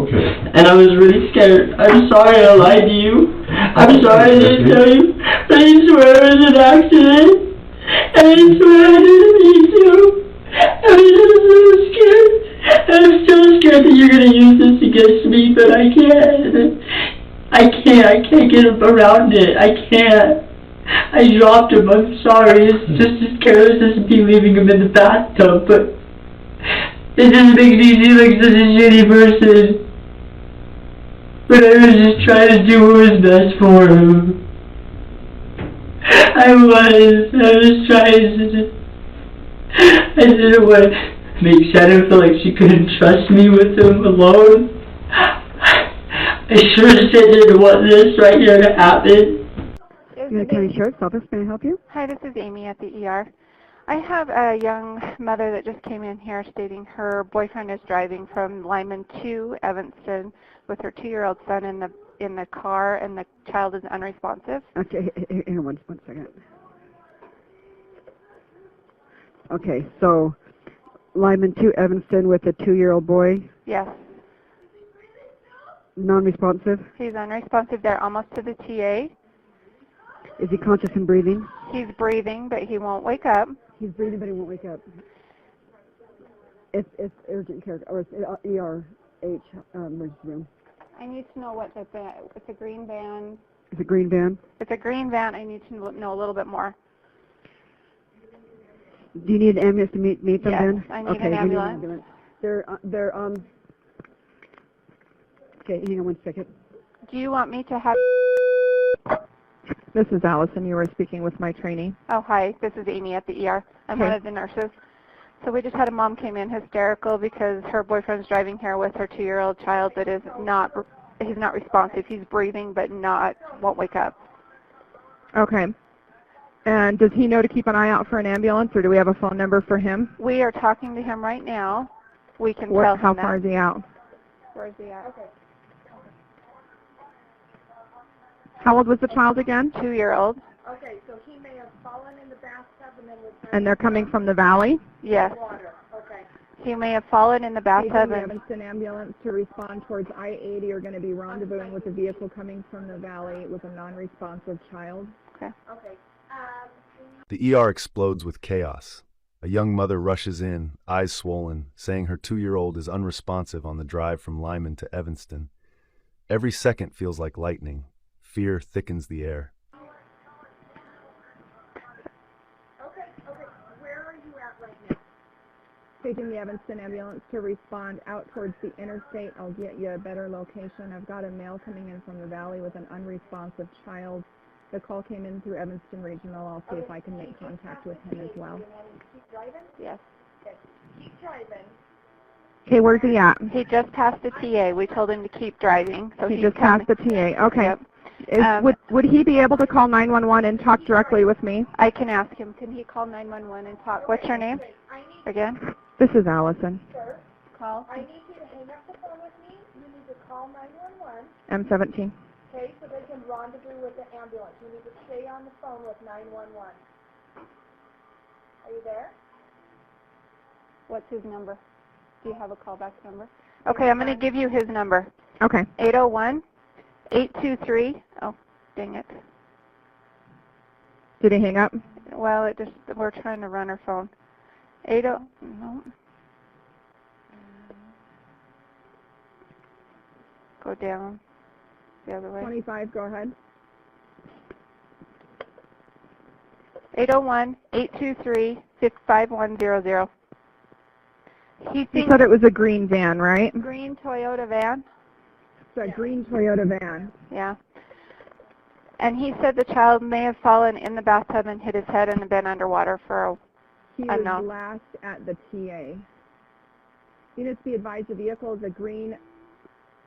Okay. And I was really scared. I'm sorry I lied to you. I'm sorry I didn't tell you. But I swear it was an accident. And I swear I didn't mean to. I was so scared. I'm still scared that you're going to use this against me, but I can't. I can't get around it. I can't. I dropped him. I'm sorry. It's just as careless as me leaving him in the bathtub, but it just makes me seem like such a shitty person. But I was just trying to do what was best for him. I was trying to... I didn't want to make Shannon feel like she couldn't trust me with him alone. I sure as shit didn't want this right here to happen. The County Sheriff's Office, may I help you? Hi, this is Amy at the ER. I have a young mother that just came in here stating her boyfriend is driving from Lyman to Evanston with her 2-year-old son in the car, and the child is unresponsive. Okay, hang on one second. Okay, so Lyman to Evanston with a 2-year-old boy? Yes. Non-responsive? He's unresponsive. They're almost to the TA. Is he conscious and breathing? He's breathing, but he won't wake up. He's breathing, but he won't wake up. It's urgent care, or it's ERH emergency room. I need to know what it's a green van. It's a green van? It's a green van. I need to know a little bit more. Do you need an ambulance to meet them then? Yes, I need an ambulance. Need an ambulance. They're okay, hang on one second. Do you want me to have... This is Allison. You were speaking with my trainee. Oh, hi. This is Amy at the ER. I'm one of the nurses. So we just had a mom came in hysterical because her boyfriend's driving here with her 2-year-old child that is he's not responsive. He's breathing but won't wake up. Okay. And does he know to keep an eye out for an ambulance, or do we have a phone number for him? We are talking to him right now. We can tell him How that. far is he out? Where is he at? Okay. How old was the child again? 2-year-old. Okay, so he may have fallen in the bathtub and then was... And they're coming from the valley? Yes. Water. Okay. He may have fallen in the bathtub The and... Evanston ambulance to respond towards I-80 are going to be rendezvousing with a vehicle coming from the valley with a non-responsive child. Okay. Okay. The ER explodes with chaos. A young mother rushes in, eyes swollen, saying her 2-year-old is unresponsive on the drive from Lyman to Evanston. Every second feels like lightning. Fear thickens the air. Okay. Where are you at right now? Taking the Evanston ambulance to respond out towards the interstate. I'll get you a better location. I've got a male coming in from the valley with an unresponsive child. The call came in through Evanston Regional. I'll see if I can make contact with him as well. Keep driving? Yes. Okay. Keep driving. Okay, where's he at? He just passed the TA. We told him to keep driving. So He just passed the TA. Okay. Yep. Would he be able to call 911 and talk directly with me? I can ask him. Can he call 911 and talk? What's your name? Again? This is Allison. Sir, Call. I need you to hang up the phone with me. You need to call 911. M17. Okay, so they can rendezvous with the ambulance. You need to stay on the phone with 911. Are you there? What's his number? Do you have a callback number? Okay, I'm going to give you his number. Okay. 801-823. Oh, dang it. Did he hang up? Well, we're trying to run her phone. 80. No. Go down. The other way. 25, go ahead. 801-823-5100. You said it was a green van, right? Green Toyota van. It's a green Toyota van. Yeah. And he said the child may have fallen in the bathtub and hit his head and been underwater for a He was last at the TA. Units be advised the vehicle is a green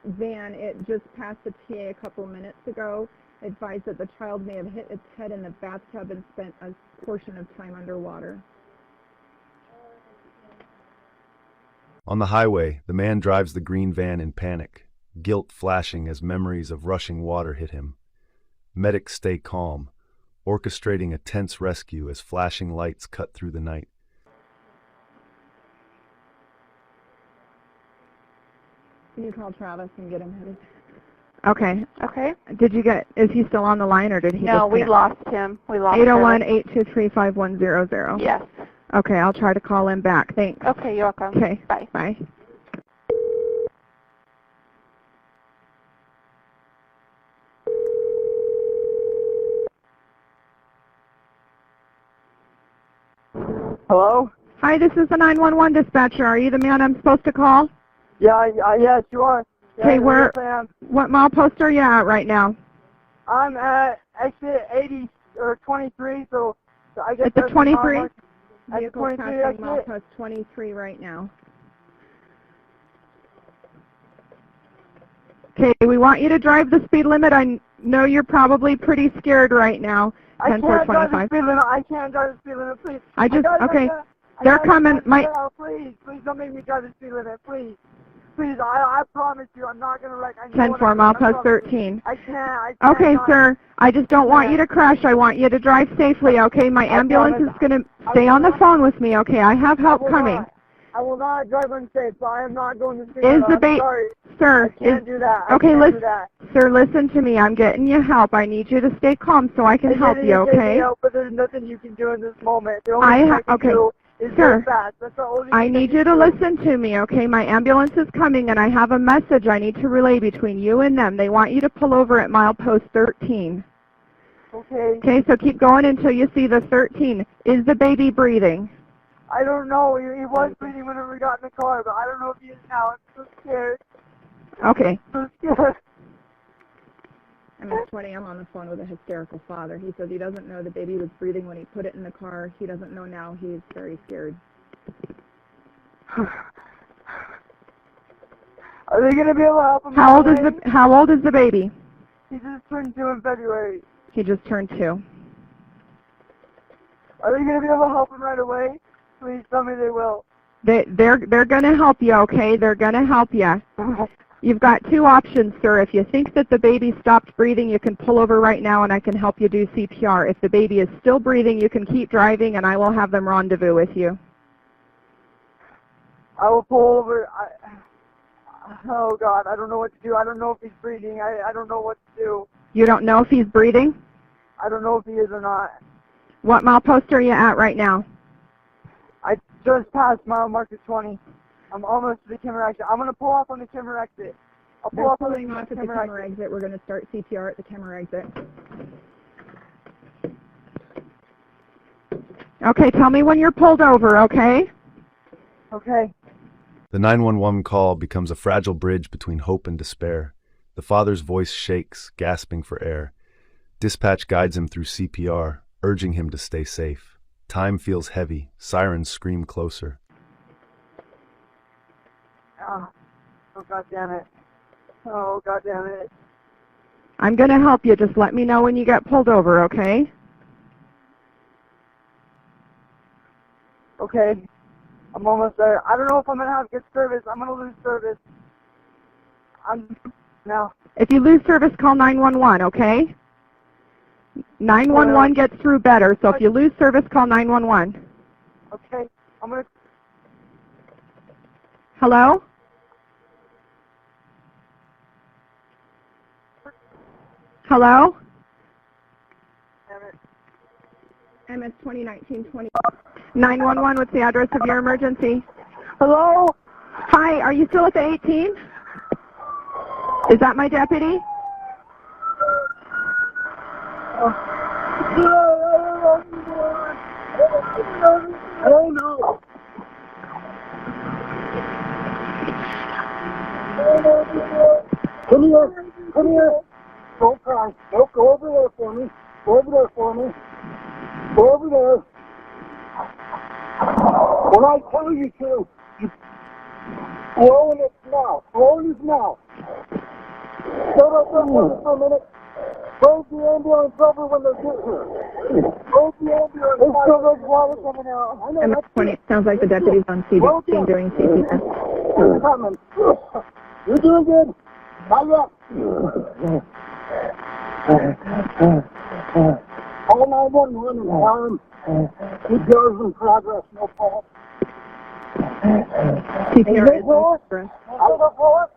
van. It just passed the TA a couple minutes ago. Advised that the child may have hit its head in the bathtub and spent a portion of time underwater. On the highway, the man drives the green van in panic, guilt flashing as memories of rushing water hit him. Medics stay calm, orchestrating a tense rescue as flashing lights cut through the night. Can you call Travis and get him headed? Okay. Okay. Is he still on the line, or did he No, just we hang up? lost him. We lost him. 801-823-5100. Yes. Okay, I'll try to call him back. Thanks. Okay, you're welcome. Okay. Bye. Bye. Hello? Hi, this is the 911 dispatcher. Are you the man I'm supposed to call? Yeah, yes, you are. Yeah, Okay, yes, I am. what milepost are you at right now? I'm at exit 80 or 23, so I guess At the that's 23? At the Vehicle 23 passing exit. milepost 23 right now. Okay, we want you to drive the speed limit. I know you're probably pretty scared right now. I can't 10-4-25. drive the speed limit. I can't drive the speed limit, please. Okay. They're coming. Please don't make me drive the speed limit, please. Please, I promise you, I'm not gonna wreck. 10-4 milepost 13. I can't. Okay, not. sir. I just don't want you to crash. I want you to drive safely, okay? My ambulance is going to stay on the phone with me, okay? I have help coming. I will not drive unsafe, so I am not going to speed Is limit. the I'm bait, sorry. sir? I can't do that. Okay, I can't listen, do that. sir. Listen to me. I'm getting you help. I need you to stay calm so I can help you, okay? Help, but there's nothing you can do in this moment. The only thing I can do is sir. go fast. That's the only I thing need you to listen to me, okay? My ambulance is coming, and I have a message I need to relay between you and them. They want you to pull over at milepost 13. Okay. Okay, so keep going until you see the 13. Is the baby breathing? I don't know. He was breathing whenever we got in the car, but I don't know if he is now. I'm so scared. Okay. I'm so scared. I'm at 20. I'm on the phone with a hysterical father. He says he doesn't know the baby was breathing when he put it in the car. He doesn't know now. He's very scared. Are they going to be able to help him? How old is the baby? He just turned 2 in February. He just turned 2. Are they going to be able to help him right away? Please tell me they will. They're going to help you, okay? They're going to help you. You've got 2 options, sir. If you think that the baby stopped breathing, you can pull over right now and I can help you do CPR. If the baby is still breathing, you can keep driving and I will have them rendezvous with you. I will pull over. Oh, God, I don't know what to do. I don't know if he's breathing. I don't know what to do. You don't know if he's breathing? I don't know if he is or not. What milepost are you at right now? I just passed mile marker 20. I'm almost to the Kimmer exit. I'm going to pull off on the Kimmer exit. I'll pull off on the Pulling off at the Kimmer exit. We're going to start CPR at the Kimmer exit. Okay, tell me when you're pulled over, okay? Okay. The 911 call becomes a fragile bridge between hope and despair. The father's voice shakes, gasping for air. Dispatch guides him through CPR, urging him to stay safe. Time feels heavy. Sirens scream closer. Oh, God damn it. Oh, God damn it. I'm going to help you. Just let me know when you get pulled over, okay? Okay. I'm almost there. I don't know if I'm going to have good service. I'm going to lose service. Now. If you lose service, call 911, okay? 911 gets through better, so if you lose service, call 911. Okay. I'm going to... Hello? Hello? MS 2019-20. 911, what's the address of your emergency? Hello? Hi, are you still at the 18? Is that my deputy? Oh, no. Come here. Come here. Don't cry. Nope, go over there for me. Go over there for me. Go over there. When I tell you to, you blow in its mouth. Blow in his mouth. Shut up for a minute. Hold the ambulance over when they get here. Hold the ambulance. There's still those water coming out. I know MS 20. Sounds like the deputy's on CPR doing CPR. It's coming. You're doing good. Not yet. All 911 and alarm. CPR is in progress. No fault. CPR is in progress. Out of the floor.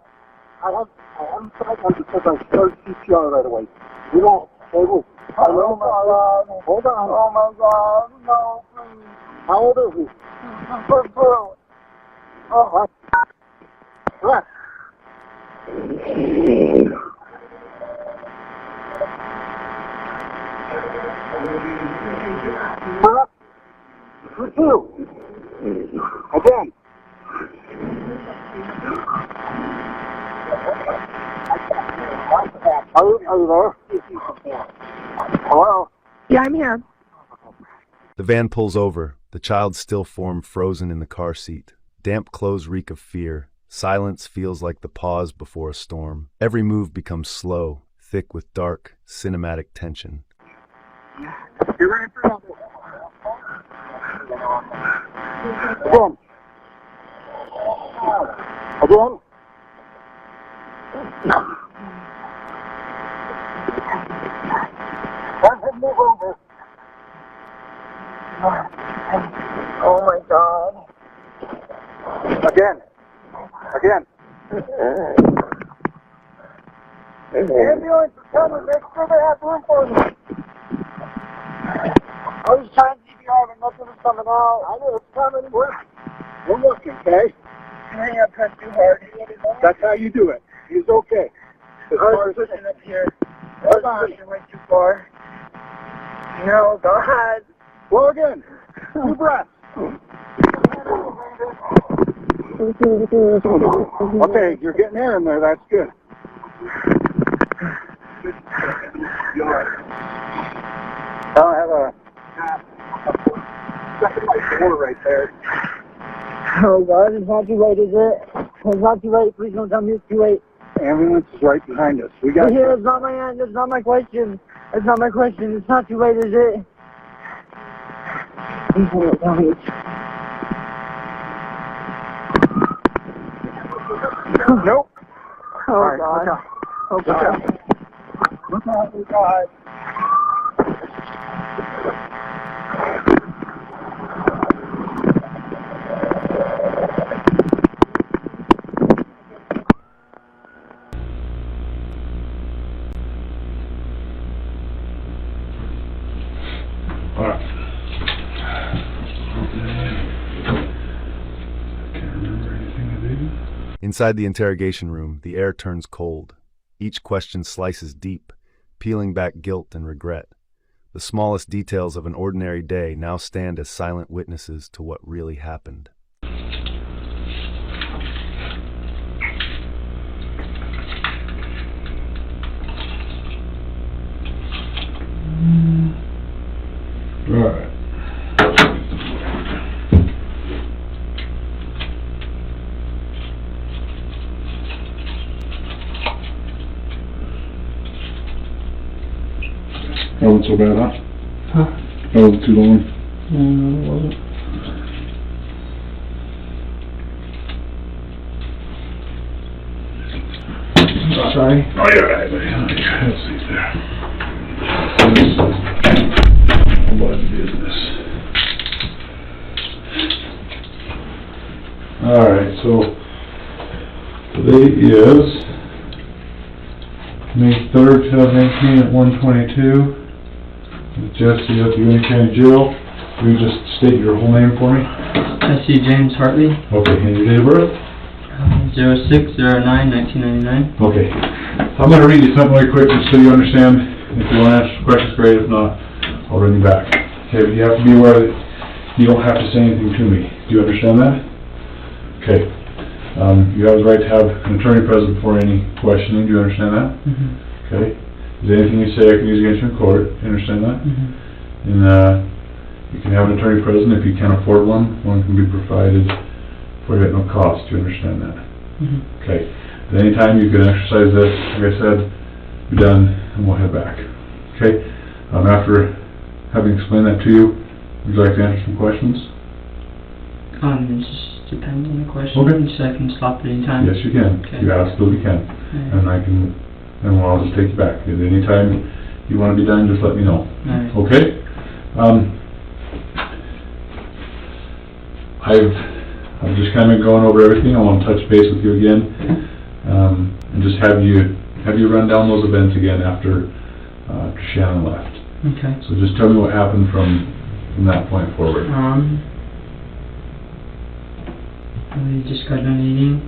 I'm psychotic because I started CPR right away. You know, hold on. Oh my God, no, please. How old is he? Oh, what? For two. Again. Are you there? Hello? Yeah, I'm here. The van pulls over, the child's still form frozen in the car seat. Damp clothes reek of fear. Silence feels like the pause before a storm. Every move becomes slow, thick with dark, cinematic tension. You ready for that? Again. Again. Move over. Oh my God. Again. Ambulance is coming. Make sure they have room for me. I was trying to CPR, but nothing was coming out. I know it's coming. We're looking, okay? Hang up, press too hard. That's how you do it. He's okay. I was pushing up here. I was pushing way too far. No, God. Blow again. 2 breaths. Okay, you're getting air in there. That's good. I have a second light door right there. Oh God, it's not too late, is it? It's not too late. Please don't tell me it's too late. Ambulance is right behind us. We got. Here, it's not my end. It's not my question. It's not my question. It's not too late, is it? Please don't tell me. Nope. Oh right, God. Oh God. Look out. Oh God. Inside the interrogation room, the air turns cold. Each question slices deep, peeling back guilt and regret. The smallest details of an ordinary day now stand as silent witnesses to what really happened. All right. That wasn't so bad, huh? Huh? That wasn't too long. No, it wasn't. Sorry. Oh, you're right, buddy. Let's see there. Blood business. Alright, so today is May 3rd, 2019 at 1:22. Jesse at the Union County Jail. Will you just state your whole name for me? Jesse James Hartley. Okay, and your date of birth? 06/09/1999. Okay. I'm going to read you something really quick just so you understand. If you want to answer questions, great. If not, I'll bring you back. Okay, but you have to be aware that you don't have to say anything to me. Do you understand that? Okay. You have the right to have an attorney present before any questioning. Do you understand that? Mm-hmm. Okay. Is there anything you say I can use against you in court? Do you understand that? Mm-hmm. And you can have an attorney present if you can't afford one. One can be provided for you at no cost. Do you understand that? Mm-hmm. Okay. At any time you can exercise this. Like I said, be done, and we'll head back. Okay. After having explained that to you, would you like to answer some questions? It just depends on the question. Okay. So I can stop at any time. Yes, you can. Okay. You absolutely can. Right. And I can, and I'll just take you back. At any time you want to be done, just let me know. Right. Okay? I've just kind of been going over everything. I want to touch base with you again. and just have you run down those events again after Shannon left. Okay. So just tell me what happened from that point forward. We just got done eating.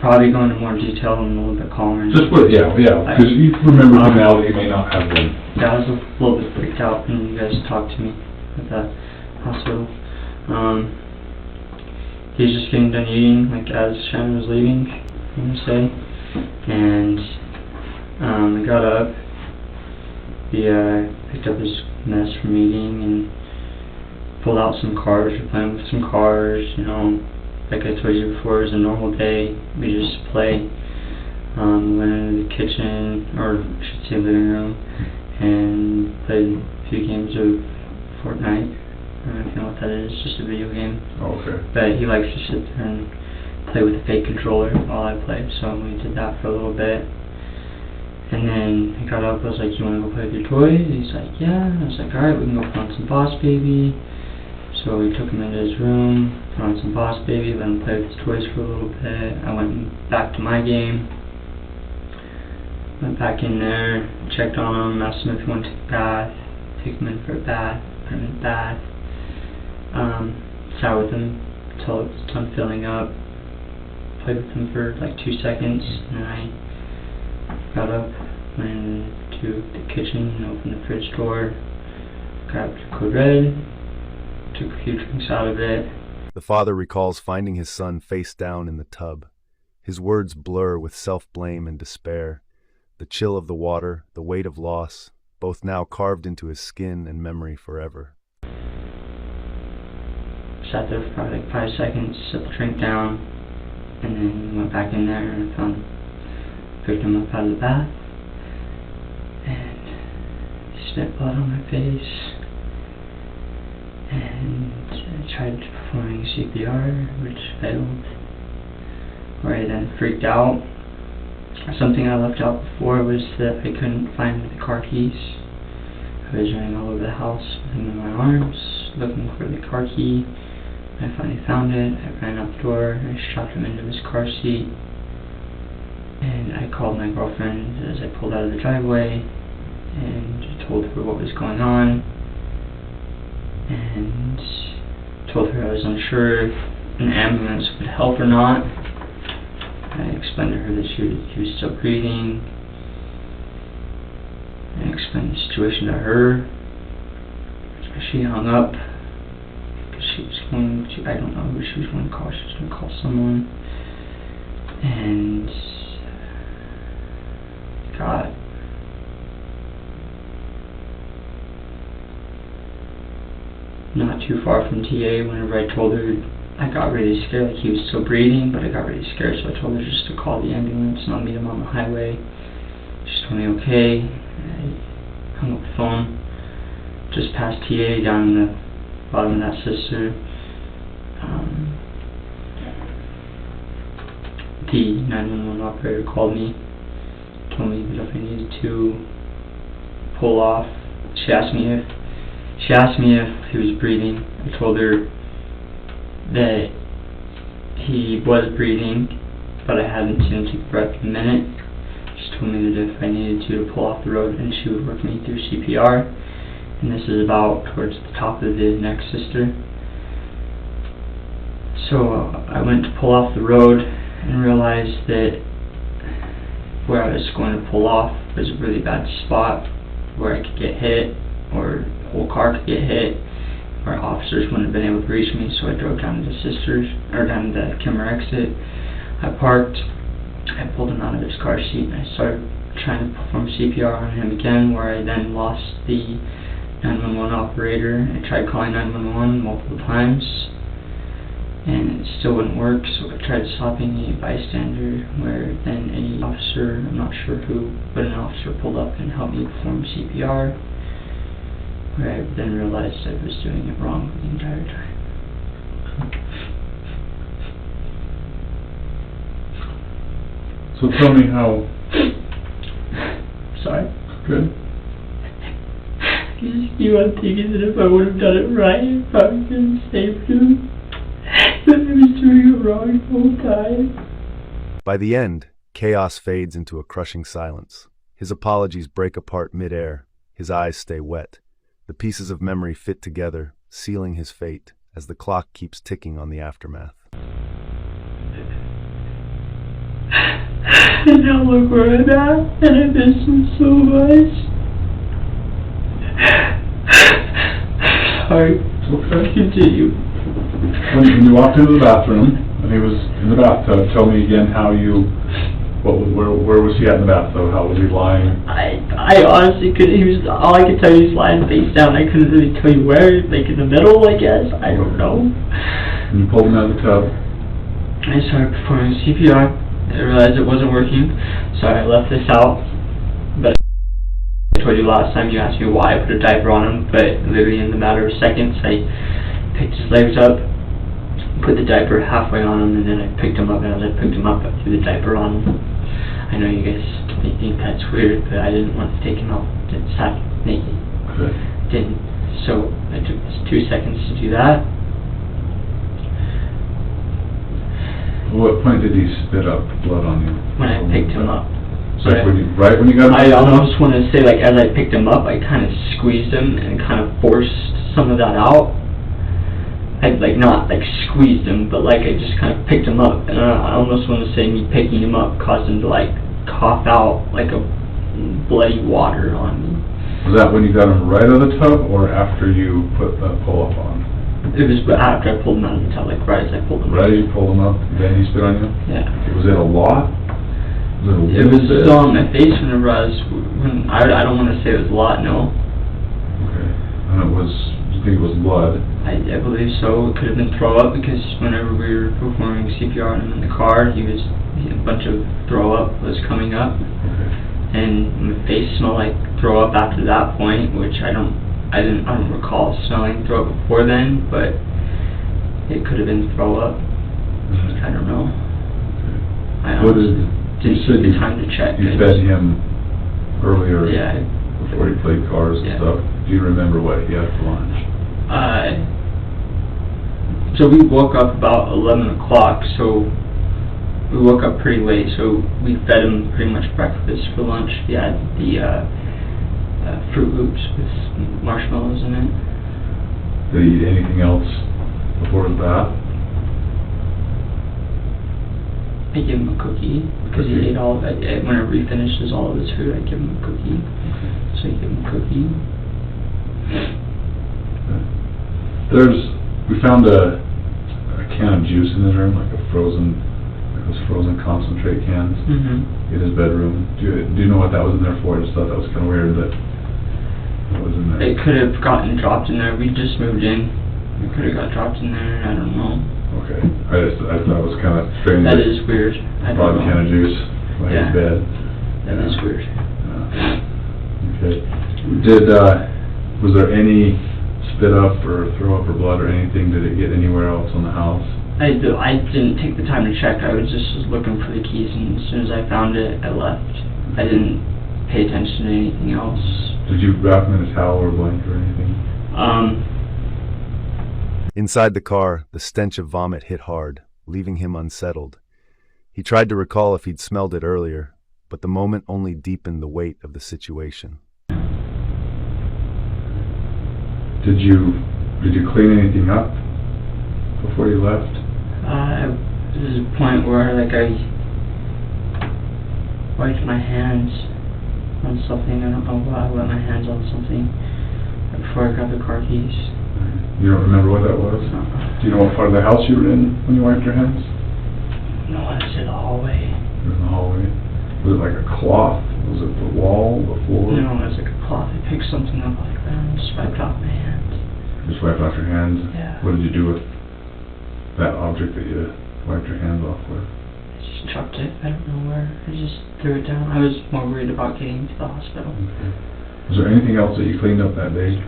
Probably go into more detail and a little bit calmer. Just put, yeah, because you remember him now that you may not have been. Yeah, I was a little bit freaked out when you guys talked to me at the hospital. He was just getting done eating, like as Shannon was leaving, I'm gonna say. And we got up. He picked up his mess from eating and pulled out some cars. We're playing with some cars, you know. Like I told you before, it was a normal day. We just play. Went into the kitchen, or I should say living room, and played a few games of Fortnite. I don't know if you know what that is, just a video game. Oh, okay. But he likes to sit there and play with a fake controller while I play, so we did that for a little bit. And then I got up, I was like, you want to go play with your toys? He's like, yeah. And I was like, alright, we can go put on some Boss Baby. So we took him into his room, put on some Boss Baby, let him play with his toys for a little bit. I went back to my game. Went back in there, checked on him, asked him if he wanted to take a bath, took him in for a bath, put him in the bath. Sat with him until it was done filling up. Played with him for like 2 seconds, and I got up, went into the kitchen, opened the fridge door, grabbed Code Red, took a few drinks out of it. The father recalls finding his son face down in the tub. His words blur with self-blame and despair. The chill of the water, the weight of loss, both now carved into his skin and memory forever. Sat there for probably like 5 seconds, set the drink down, and then went back in there and picked him up out of the bath, and he spit blood on my face. And I tried performing CPR, which failed, where I then freaked out. Something I left out before was that I couldn't find the car keys. I was running all over the house with him in my arms, looking for the car key. I finally found it. I ran out the door, and I strapped him into his car seat. And I called my girlfriend as I pulled out of the driveway and told her what was going on. And told her I was unsure if an ambulance would help or not. I explained to her that he was still breathing. I explained the situation to her. She hung up because she was going to, I don't know who she was going to call. She was going to call someone. And got not too far from TA whenever I told her. I got really scared, like he was still breathing, but I got really scared, so I told her just to call the ambulance and I'll meet him on the highway. She told me okay. I hung up the phone, just past TA, down in the bottom of that sister. The 911 operator called me, told me that if I needed to pull off, she asked me if he was breathing. I told her that he was breathing, but I hadn't seen him take a breath in a minute. She told me that if I needed to pull off the road, and she would work me through CPR. And this is about towards the top of the next sister. So I went to pull off the road and realized that where I was going to pull off was a really bad spot where I could get hit, or the whole car could get hit, where officers wouldn't have been able to reach me. So I drove down to the sisters, or down to the Kimmer exit. I parked, I pulled him out of his car seat, and I started trying to perform CPR on him again, where I then lost the 911 operator. I tried calling 911 multiple times, and it still wouldn't work, so I tried stopping a bystander, where then any officer, I'm not sure who, but an officer pulled up and helped me perform CPR, where I then realized I was doing it wrong the entire time. So tell me how... Sorry. Good. You just keep on thinking that if I would have done it right, I probably could have saved him. But I was doing it wrong the whole time. By the end, chaos fades into a crushing silence. His apologies break apart mid-air. His eyes stay wet. The pieces of memory fit together, sealing his fate as the clock keeps ticking on the aftermath. And now look where I'm at, and I miss him so much. Sorry. Okay. Continue. When you walked into the bathroom, and he was in the bathtub, tell me again how you, where was he at in the bathtub? How was he lying? I honestly couldn't, all I could tell you is lying face down. I couldn't really tell you where, like in the middle, I guess. I don't know. And you pulled him out of the tub. I started performing CPR. I realized it wasn't working, so I left this out. But I told you last time, you asked me why I put a diaper on him, but literally in the matter of seconds, I picked his legs up, put the diaper halfway on him, and then I picked him up, and as I picked him up, I threw the diaper on him. I know you guys may think that's weird, but I didn't want to take him out half naked. Okay. Didn't. So I took 2 seconds to do that. At what point did he spit up blood on you? When I picked him up. So right when you got him? I almost want to say, like, as I picked him up, I kind of squeezed him and kind of forced some of that out. I, like, not, like, squeezed him, but, like, I just kind of picked him up. And I almost want to say me picking him up caused him to, like, cough out, like, a bloody water on me. Was that when you got him right out of the tub, or after you put the pull-up on? It was after I pulled him out of the tub, like, right as I pulled him out. Right as you pulled him up, then he spit on you? Yeah. Was it a lot? It was on my face whenever I was, I don't want to say it was a lot, no. Okay. And it was, you think it was blood? I believe so. It could have been throw up, because whenever we were performing CPR on him in the car, a bunch of throw up was coming up. Okay. And my face smelled like throw up after that point, which I don't recall smelling throw up before then, but it could have been throw up. I don't know. I honestly didn't take the time to check. You fed him earlier, yeah, before he played cars and stuff. Do you remember what he had for lunch? So we woke up about 11 o'clock, so we woke up pretty late, so we fed him pretty much breakfast for lunch. He had the Fruit Loops with marshmallows in it. Did he eat anything else before his bath? I gave him a cookie, because he ate all of it. Whenever he finishes all of his food, I give him a cookie. So I give him a cookie. We found a can of juice in his room, like those frozen concentrate cans in his bedroom. Do you know what that was in there for? I just thought that was kind of weird that it was in there. It could have gotten dropped in there. We just moved in. It could have got dropped in there. I don't know. Okay. I thought it was kind of strange. That is weird. I don't know. A can of juice by his bed. That is weird. Okay. Was there any spit up or throw up or blood or anything? Did it get anywhere else in the house? I didn't take the time to check. I was just looking for the keys, and as soon as I found it, I left. I didn't pay attention to anything else. Did you wrap him in a towel or blanket or anything? Inside the car, the stench of vomit hit hard, leaving him unsettled. He tried to recall if he'd smelled it earlier, but the moment only deepened the weight of the situation. Did you clean anything up before you left? There was a point where, like, I wiped my hands on something. I don't know why I wiped my hands on something before I got the car keys. You don't remember what that was? No. Do you know what part of the house you were in when you wiped your hands? No, I was in the hallway. You were in the hallway? Was it like a cloth? Was it the wall, the floor? No, it was like a cloth. I picked something up like that and just wiped off my hands. Just wiped off your hands? Yeah. What did you do with that object that you wiped your hands off with? I just chucked it. I don't know where. I just threw it down. I was more worried about getting to the hospital. Okay. Was there anything else that you cleaned up that day?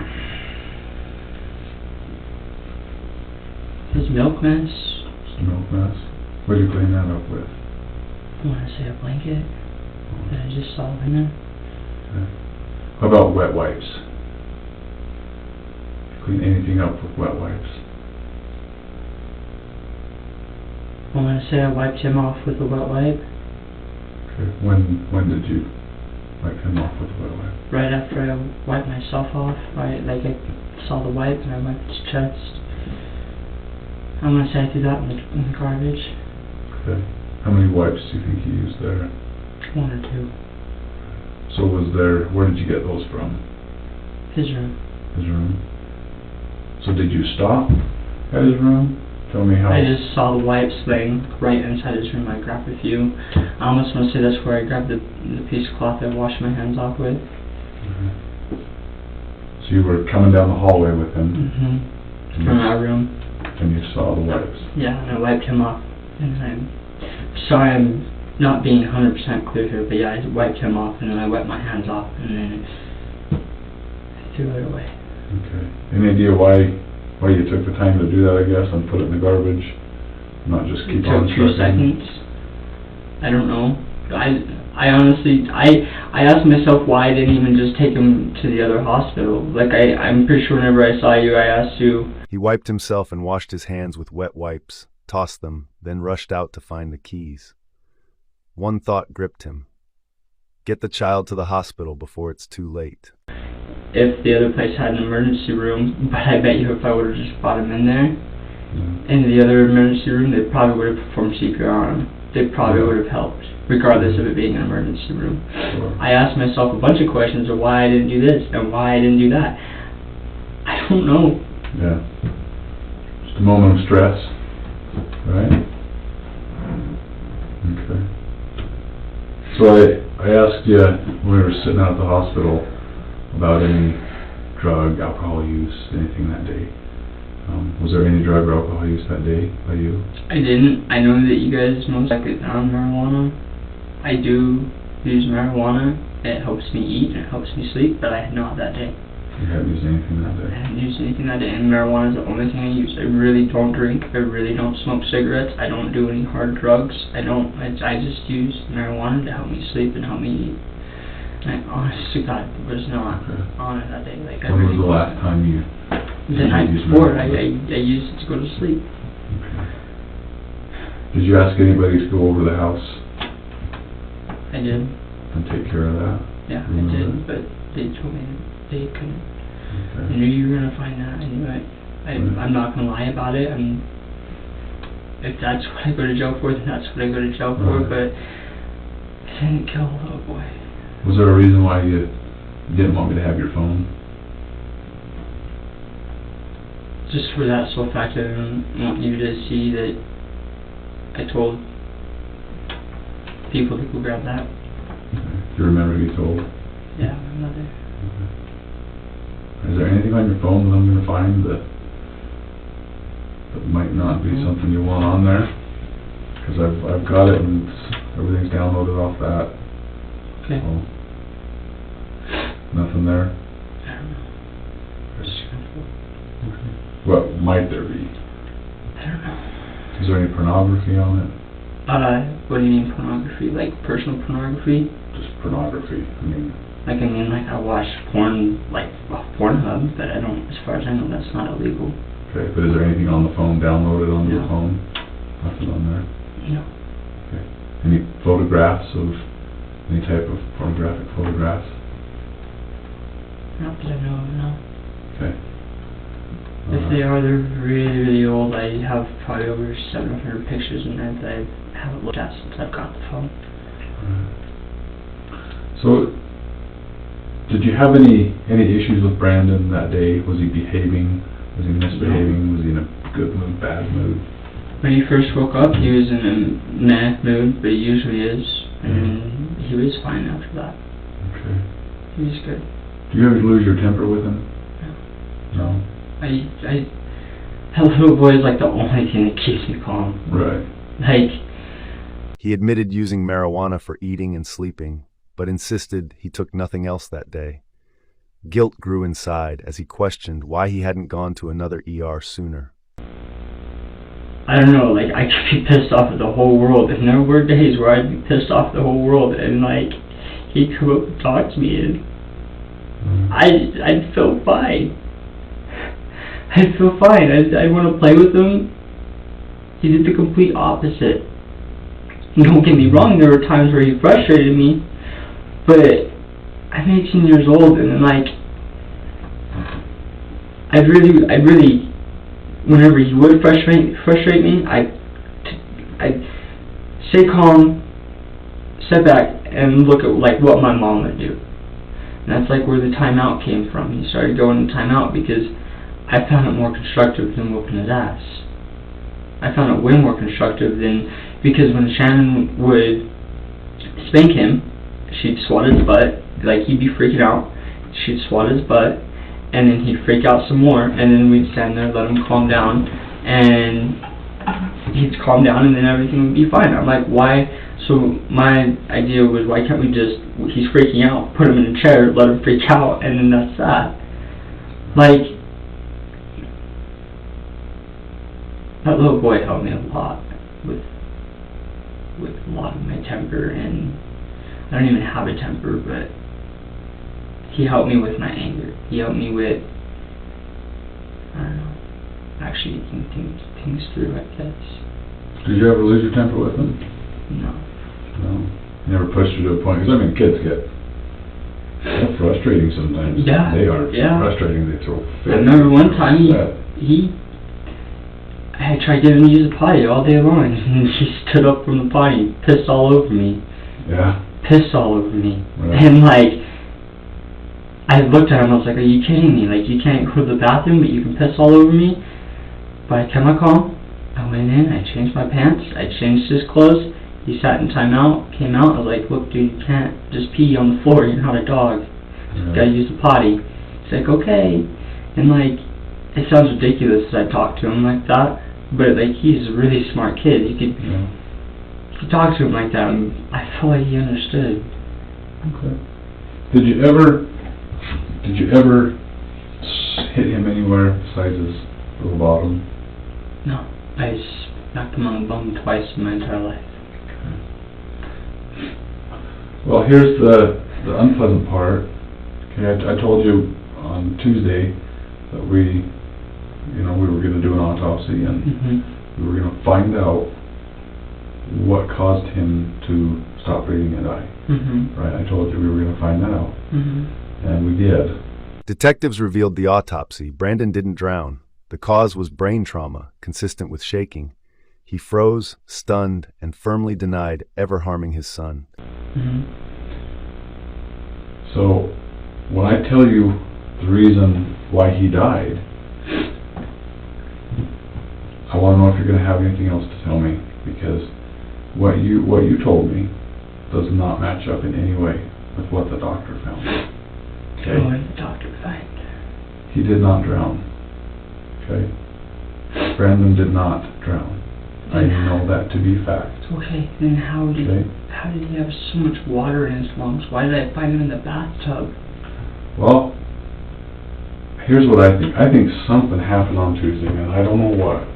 His milk mess. His milk mess? What did you clean that up with? I want to say a blanket that I just saw in there. Okay. How about wet wipes? Clean anything up with wet wipes? I want to say I wiped him off with a wet wipe. Okay. When did you wipe him off with a wet wipe? Right after I wiped myself off, I saw the wipe and I wiped his chest. I'm going to say I threw that in the garbage. Okay. How many wipes do you think you used there? 1 or 2. So where did you get those from? His room. His room. So did you stop at his room? Tell me how. I just saw the wipes laying right inside his room. I grabbed a few. I almost want to say that's where I grabbed the piece of cloth I washed my hands off with. So you were coming down the hallway with him? From our room. And you saw the wipes? Yeah, and I wiped him off. And I'm sorry I'm not being 100% clear here, but yeah, I wiped him off and then I wiped my hands off and then I threw it away. Okay. Any idea why you took the time to do that, I guess, and put it in the garbage? Not just keep on It took 2 seconds. I don't know. I honestly, I asked myself why I didn't even just take him to the other hospital. Like, I'm pretty sure whenever I saw you, I asked you. He wiped himself and washed his hands with wet wipes, tossed them, then rushed out to find the keys. One thought gripped him. Get the child to the hospital before it's too late. If the other place had an emergency room, but I bet you if I would have just brought him in there, in the other emergency room, they probably would have performed CPR on him. They probably would have helped, regardless of it being an emergency room. I asked myself a bunch of questions of why I didn't do this and why I didn't do that. I don't know. Yeah. Just a moment of stress, right? Okay. So I asked you when we were sitting out at the hospital about any drug, alcohol use, anything that day. Was there any drug or alcohol use that day by you? I didn't. I know that you guys most likely found marijuana. I do use marijuana. It helps me eat and it helps me sleep, but I had not that day. You haven't used anything that day? I haven't used anything that day, and marijuana is the only thing I use. I really don't drink. I really don't smoke cigarettes. I don't do any hard drugs. I just use marijuana to help me sleep and help me eat. And I honest to God was not on it that day. Like, when was the last time you the night before, I used it to go to sleep. Okay. Did you ask anybody to go over the house? I did. And take care of that? Yeah, I did, but they told me they couldn't. Okay. I knew you were going to find that. I knew it. I'm not going to lie about it. If that's what I go to jail for, then that's what I go to jail for, but I didn't kill a little boy. Was there a reason why you didn't want me to have your phone? Just for that sole fact, I don't want you to see that I told people to go grab that. Okay. Do you remember who you told? Yeah, my mother. Okay. Is there anything on your phone that I'm going to find that might not be something you want on there? Because I've got it and everything's downloaded off that. Okay. So, nothing there? I don't know. Okay. What might there be? I don't know. Is there any pornography on it? What do you mean pornography? Like personal pornography? Just pornography. I watch porn, like off Pornhub, but I don't, as far as I know, that's not illegal. Okay, but is there anything on the phone downloaded on your phone? Nothing on there? No. Okay. Any photographs of any type of pornographic photographs? Not that I know of, no. Okay. If they are, they're really, really old. I have probably over 700 pictures in there that I haven't looked at since I've got the phone. So, did you have any issues with Brandon that day? Was he behaving? Was he misbehaving? Was he in a good mood, bad mood? When he first woke up, he was in a meh mood, but he usually is. And he was fine after that. Okay. He was good. Do you ever lose your temper with him? No. That little boy is like the only thing that keeps me calm. Right. He admitted using marijuana for eating and sleeping, but insisted he took nothing else that day. Guilt grew inside as he questioned why he hadn't gone to another ER sooner. I don't know, I could be pissed off at the whole world, and there were days where I'd be pissed off at the whole world, and he'd come up and talk to me, and I'd feel fine. I'd feel fine. I'd want to play with him, He did the complete opposite. Don't get me wrong, there were times where he frustrated me, but I'm 18 years old, and like, I'd really, whenever he would frustrate me, I'd stay calm, step back, and look at like what my mom would do. And that's like where the timeout came from. He started going to timeout because I found it more constructive than whooping his ass. I found it way more constructive than, because when Shannon would spank him, she'd swat his butt, like he'd be freaking out, she'd swat his butt, and then he'd freak out some more, and then we'd stand there, let him calm down, and he'd calm down, and then everything would be fine. I'm like, why? So my idea was, why can't we just, he's freaking out, put him in a chair, let him freak out, and then that's that. Like, that little boy helped me a lot with a lot of my temper, and I don't even have a temper, but he helped me with my anger. He helped me with, I don't know, actually thinking things through, I guess. Did you ever lose your temper with him? No. No. You never pushed you to a point, because I mean, kids they're frustrating sometimes. Yeah. They are frustrating, they throw fits. I remember one time I tried getting him to use the potty all day long, and he stood up from the potty, pissed all over me. Yeah. Pissed all over me. Right. And like, I looked at him, I was like, are you kidding me? Like, you can't go to the bathroom, but you can piss all over me? But I kept my calm. I went in, I changed my pants, I changed his clothes. He sat in timeout, came out, I was like, look dude, you can't just pee on the floor, you're not a dog. You gotta use the potty. He's like, okay. And like, it sounds ridiculous as I talk to him like that, but like, he's a really smart kid. You could talk to him like that, and I feel like he understood. Okay. Did you ever hit him anywhere besides his little bottom? No. I smacked him on the bum twice in my entire life. Well, here's the unpleasant part. Okay, I told you on Tuesday that we were going to do an autopsy, and we were going to find out what caused him to stop breathing and die. Right? I told you we were going to find that out, and we did. Detectives revealed the autopsy. Brandon didn't drown. The cause was brain trauma, consistent with shaking. He froze, stunned, and firmly denied ever harming his son. So, when I tell you the reason why he died, I want to know if you're going to have anything else to tell me, because what you told me does not match up in any way with what the doctor found. Okay? What did the doctor find? He did not drown. Okay? Brandon did not drown. I know that to be fact. Okay, then how did he have so much water in his lungs? Why did I find him in the bathtub? Well, here's what I think. I think something happened on Tuesday, man. I don't know what.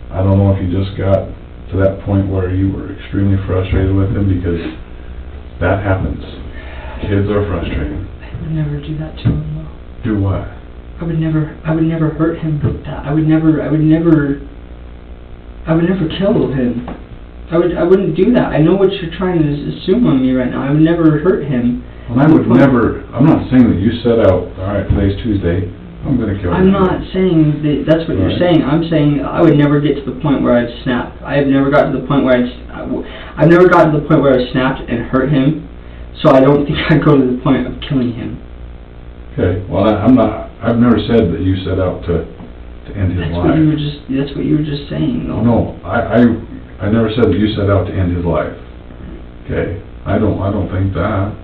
I don't know if you just got to that point where you were extremely frustrated with him, because that happens. Kids are frustrating. I would never do that to him, though. Do what? I would never hurt him like that. I would never kill him. I wouldn't do that. I know what you're trying to assume on me right now. I would never hurt him. Well, I'm not saying that you set out, alright, today's Tuesday, I'm going to kill him. I'm not saying that that's what you're saying. I'm saying I would never get to the point where I'd snap. I've never got to the point where I've never gotten to the point where I snapped and hurt him, so I don't think I'd go to the point of killing him. Okay, well, I've never said that you set out to end his life. That's what you were just saying, though. No, I never said that you set out to end his life. Okay, I don't think that.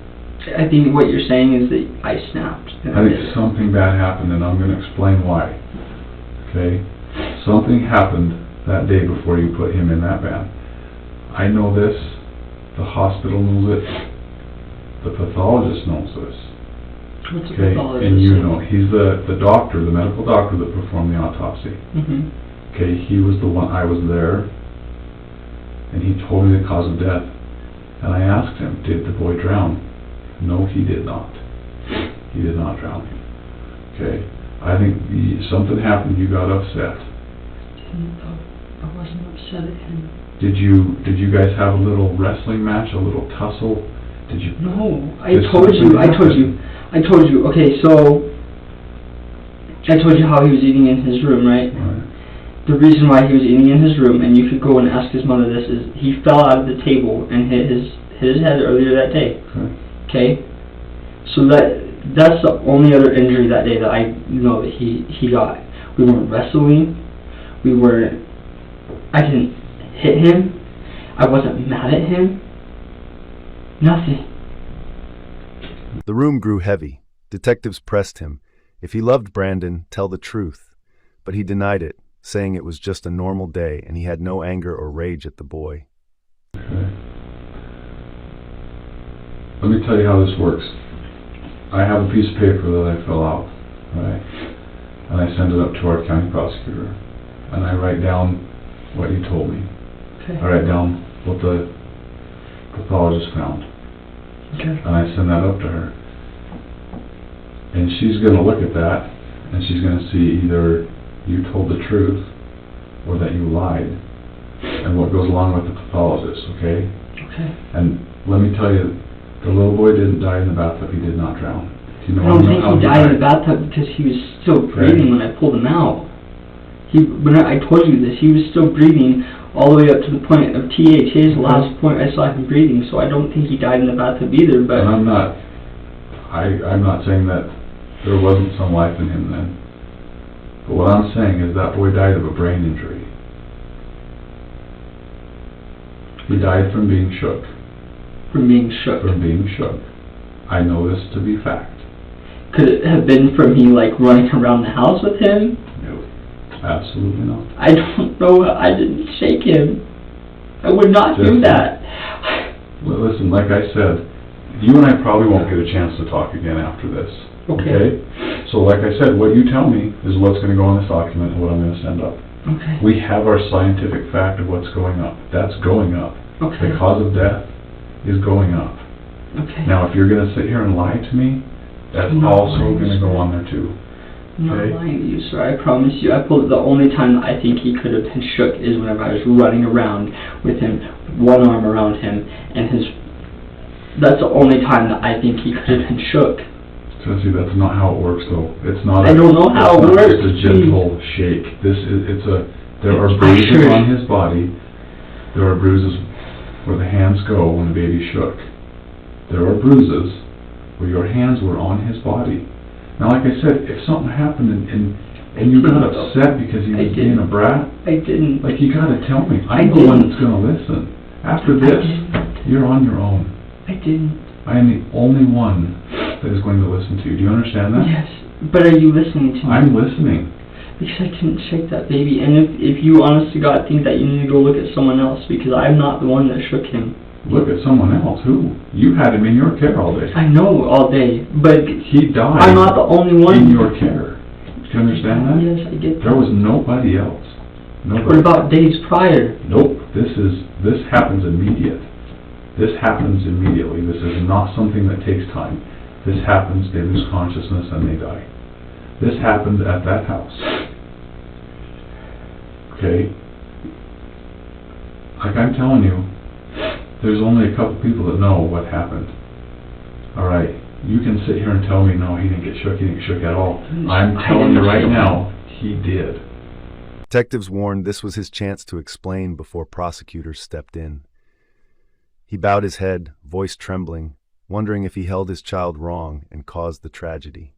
I think what you're saying is that I snapped. I think something bad happened, and I'm going to explain why. Okay, something happened that day before you put him in that van. I know this. The hospital knows it. The pathologist knows this. What's a okay, pathologist? And you know, he's the doctor, the medical doctor that performed the autopsy. Okay, he was the one. I was there, and he told me the cause of death. And I asked him, did the boy drown? No, he did not. He did not drown. Okay, I think something happened. You got upset. I wasn't upset at him. Did you guys have a little wrestling match, a little tussle? Did you? No, I told you. Okay, so I told you how he was eating in his room, right? The reason why he was eating in his room, and you could go and ask his mother this, is he fell out of the table and hit his head earlier that day. Okay? So that's the only other injury that day that I know that he got. We weren't wrestling. I didn't hit him. I wasn't mad at him. Nothing. The room grew heavy. Detectives pressed him. If he loved Brandon, tell the truth. But he denied it, saying it was just a normal day and he had no anger or rage at the boy. Okay. Let me tell you how this works. I have a piece of paper that I fill out, right? And I send it up to our county prosecutor. And I write down what you told me. Okay. I write down what the pathologist found. Okay. And I send that up to her. And she's going to look at that, and she's going to see either you told the truth or that you lied, and what goes along with the pathologist, okay? Okay. And let me tell you, the little boy didn't die in the bathtub. He did not drown. Do you know I don't think he died in the bathtub because he was still breathing when I pulled him out. When I told you this, he was still breathing all the way up to the point of TH. His last point I saw him breathing, so I don't think he died in the bathtub either. But and I'm not saying that there wasn't some life in him then. But what I'm saying is that boy died of a brain injury. He died from being shook. From being shook. From being shook. I know this to be fact. Could it have been from me, like, running around the house with him? No, absolutely not. I don't know. I didn't shake him. I would not do that. Well, listen, like I said, you and I probably won't get a chance to talk again after this. Okay? So like I said, what you tell me is what's going to go on this document and what I'm going to send up. Okay. We have our scientific fact of what's going up. That's going up. Okay. The cause of death is going up. Okay. Now, if you're going to sit here and lie to me, that's also going to go on there too. I'm not lying to you, sir. I promise you. The only time that I think he could have been shook is whenever I was running around with him, one arm around him, and that's the only time that I think he could have been shook. Jesse, that's not how it works, though. It's not. I don't know how it works. It's a gentle shake. There are bruises on his body. There are bruises where the hands go when the baby shook. There are bruises where your hands were on his body. Now, like I said, if something happened and you got upset because he was being a brat, I didn't. Like, you got to tell me. I'm the one that's going to listen. After this, you're on your own. I didn't. I am the only one that is going to listen to you. Do you understand that? Yes, but are you listening to me? I'm listening. Because I didn't shake that baby, and if you honest to God think that you need to go look at someone else, because I'm not the one that shook him. Look at someone else? Who? You had him in your care all day. I know, all day, but he died. I'm not the only one in your care. Do you understand that? Yes, I get that. There was nobody else. Nobody. What about days prior? Nope. This happens immediate. This happens immediately. This is not something that takes time. This happens, they lose consciousness and they die. This happened at that house. Okay? Like I'm telling you, there's only a couple people that know what happened. Alright, you can sit here and tell me, no, he didn't get shook, he didn't get shook at all. I'm telling you right now, he did. Detectives warned this was his chance to explain before prosecutors stepped in. He bowed his head, voice trembling, wondering if he held his child wrong and caused the tragedy.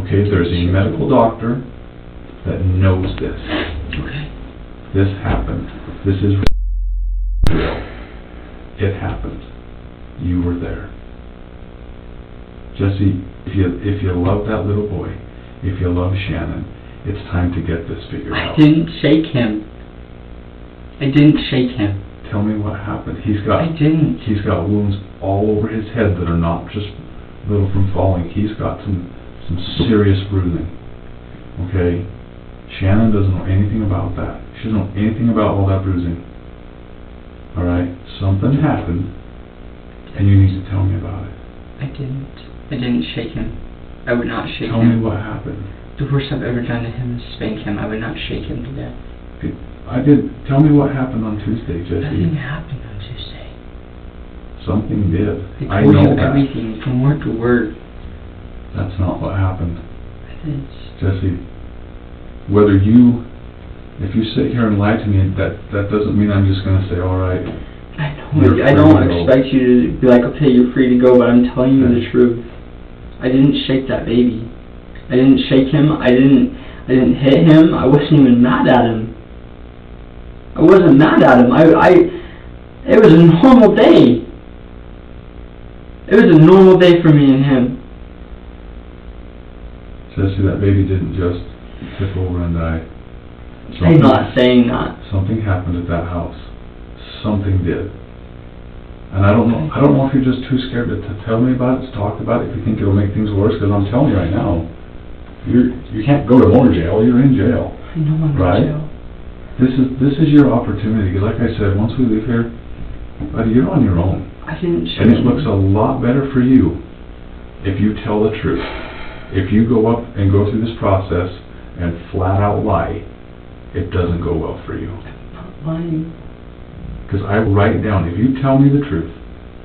Okay, there's a medical doctor that knows this. Okay. This happened. This is real. It happened. You were there. Jesse, if you love that little boy, if you love Shannon, it's time to get this figured out. I didn't shake him. I didn't shake him. Tell me what happened. He's I didn't. He's got wounds all over his head that are not just little from falling. He's got some serious bruising. Okay? Shannon doesn't know anything about that. She doesn't know anything about all that bruising. Alright? Something happened, and you need to tell me about it. I didn't shake him. I would not shake him. Tell me what happened. The worst I've ever done to him is spank him. I would not shake him to death. I did. Tell me what happened on Tuesday, Jesse. Nothing happened on Tuesday. Something did. I told you everything from word to word. That's not what happened. It is. Jesse, if you sit here and lie to me, that doesn't mean I'm just going to say, all right. I don't expect you to be like, okay, you're free to go, but I'm telling you the truth. I didn't shake that baby. I didn't shake him. I didn't hit him. I wasn't even mad at him. I wasn't mad at him. It was a normal day. It was a normal day for me and him. Jesse, that baby didn't just tip over and die. I'm not saying that. Something happened at that house. Something did. And I don't know if you're just too scared to tell me about it, to talk about it, if you think it'll make things worse, because I'm telling you right now, you can't go to owner jail, you're in jail. I know I'm right? in jail. This is your opportunity, because like I said, once we leave here, buddy, you're on your own. I didn't shake And it him. looks a lot better for you if you tell the truth. If you go up and go through this process and flat out lie, it doesn't go well for you. I'm not lying. Because I will write down, if you tell me the truth,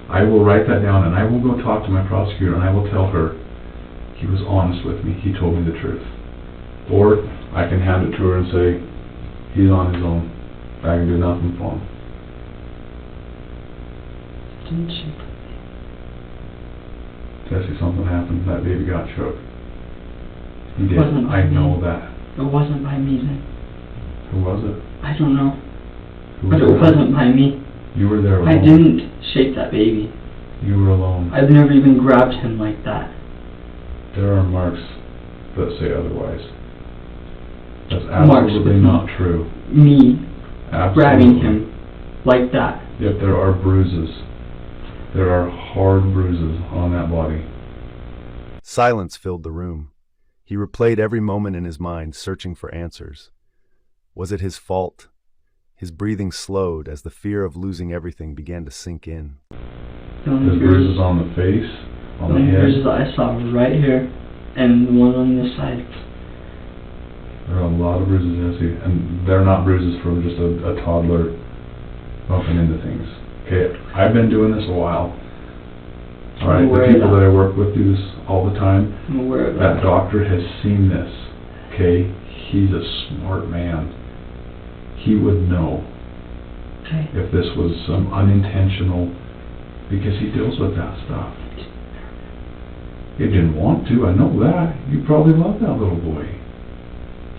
I will write that down and I will go talk to my prosecutor and I will tell her, he was honest with me, he told me the truth. Or I can hand it to her and say, he's on his own, I can do nothing for him. Didn't shake. Jesse, something happened, that baby got shook. He did, Wasn't I by know me. that. It wasn't by me then. Who was it? I don't know. Who But was it wasn't by me. You were there alone. I didn't shake that baby. You were alone. I've never even grabbed him like that. There are marks that say otherwise. That's Marks absolutely with not true. Me Absolutely. grabbing him like that. Yet there are bruises. There are hard bruises on that body. Silence filled the room. He replayed every moment in his mind, searching for answers. Was it his fault? His breathing slowed as the fear of losing everything began to sink in. There's bruises on the face, on the head. Bruises I saw right here, and the one on this side. There are a lot of bruises, Jesse, and they're not bruises from just a toddler bumping into things. Okay, I've been doing this a while. Alright, the people that I work with do this all the time. I'm aware of that. That doctor has seen this. Okay, he's a smart man. He would know if this was some unintentional, because he deals with that stuff. He didn't want to, I know that. You probably love that little boy.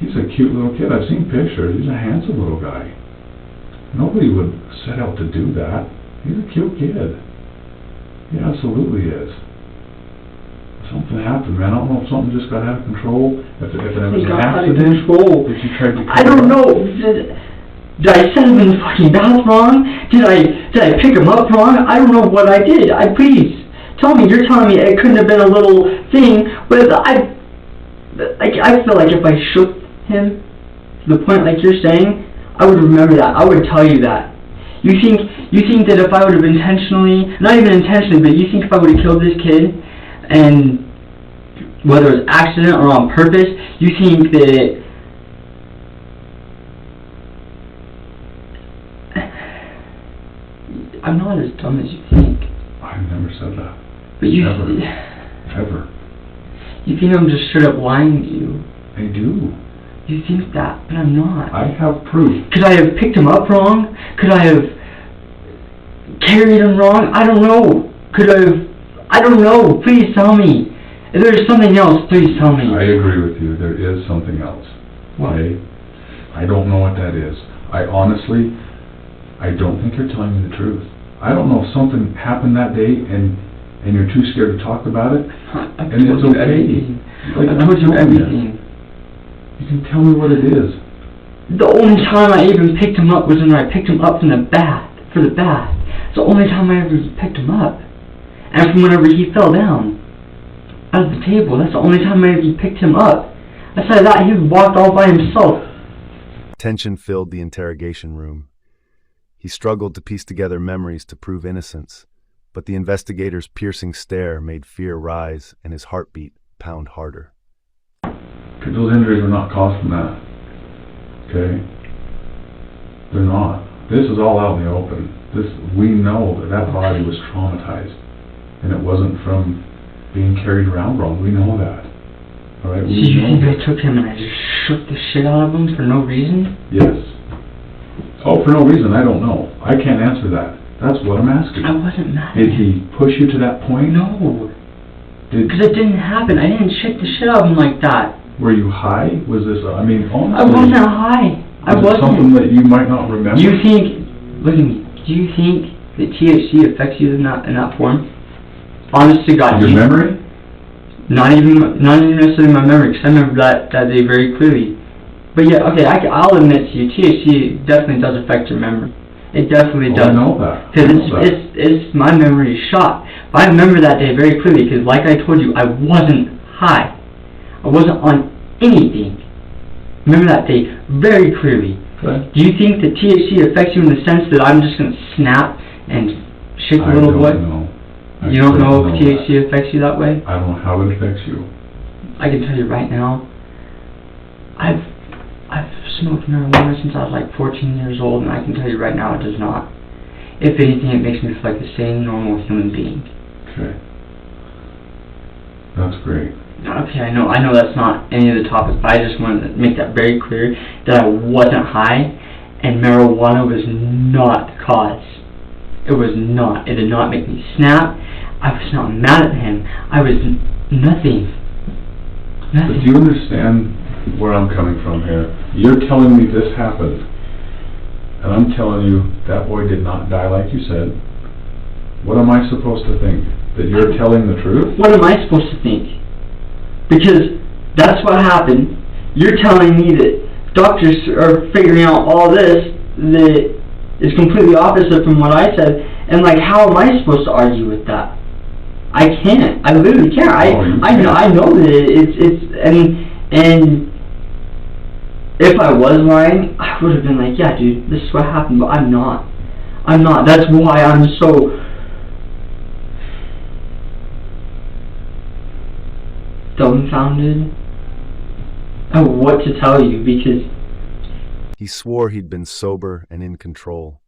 He's a cute little kid. I've seen pictures. He's a handsome little guy. Nobody would set out to do that. He's a cute kid. He absolutely is. Something happened, man. I don't know if something just got out of control. If it was an accident. That you tried to I don't know. Did I send him in the fucking bath wrong? Did I pick him up wrong? I don't know what I did. Please tell me. You're telling me it couldn't have been a little thing, but I feel like if I shook him to the point like you're saying, I would remember that. I would tell you that. You think that if I would have intentionally, not even intentionally, but you think if I would have killed this kid, and whether it was accident or on purpose, you think that I'm not as dumb as you think. I've never said that. But you Ever. You think I'm just straight up lying to you. I do. You think that, but I'm not. I have proof. Could I have picked him up wrong? Could I have carried him wrong? I don't know. I don't know. Please tell me. If there's something else, please tell me. I agree with you. There is something else. What? I don't know what that is. I honestly don't think you're telling me the truth. I don't know if something happened that day and you're too scared to talk about it. I've told you everything. I've told you everything. You can tell me what it is. The only time I even picked him up was when I picked him up from the bath, for the bath. It's the only time I ever picked him up. And from whenever he fell down out of the table, that's the only time I ever picked him up. Aside of that, he walked all by himself. Tension filled the interrogation room. He struggled to piece together memories to prove innocence, but the investigator's piercing stare made fear rise and his heartbeat pound harder. Because those injuries were not caused from that. Okay? They're not. This is all out in the open. We know that body was traumatized, and it wasn't from being carried around wrong. We know that. All right. So you think I took him and I just shook the shit out of him for no reason? Yes. Oh, for no reason? I don't know. I can't answer that. That's what I'm asking. I wasn't mad. Did he push you to that point? No. Because it didn't happen. I didn't shake the shit out of him like that. Were you high? Was this? I mean, honestly. I wasn't high. I wasn't. Was it something that you might not remember? Do you think? Look at me. Do you think that THC affects you in that form? Honest to God. Your memory? Not even necessarily my memory, because I remember that day very clearly. But yeah, okay, I'll admit to you, THC definitely does affect your memory. It definitely does. I know that. Because it's my memory is shot. But I remember that day very clearly, because like I told you, I wasn't high. I wasn't on anything. Remember that day very clearly. Okay. Do you think that THC affects you in the sense that I'm just going to snap and shake the little boy? Know. You don't know if THC affects you that way? I don't know how it affects you. I can tell you right now, I've smoked marijuana since I was like 14 years old, and I can tell you right now it does not. If anything, it makes me feel like the same normal human being. Okay. That's great. Okay, I know that's not any of the topics, but I just wanted to make that very clear that I wasn't high, and marijuana was not the cause. It was not. It did not make me snap. I was not mad at him. I was nothing. But do you understand where I'm coming from here? You're telling me this happened, and I'm telling you that boy did not die like you said. What am I supposed to think? That you're telling the truth? What am I supposed to think? Because that's what happened. You're telling me that doctors are figuring out all this that is completely opposite from what I said, and like, how am I supposed to argue with that? I can't. I literally can't. I know that and if I was lying, I would have been like, yeah, dude, this is what happened, but I'm not. That's why I'm so dumbfounded at what to tell you, because he swore he'd been sober and in control.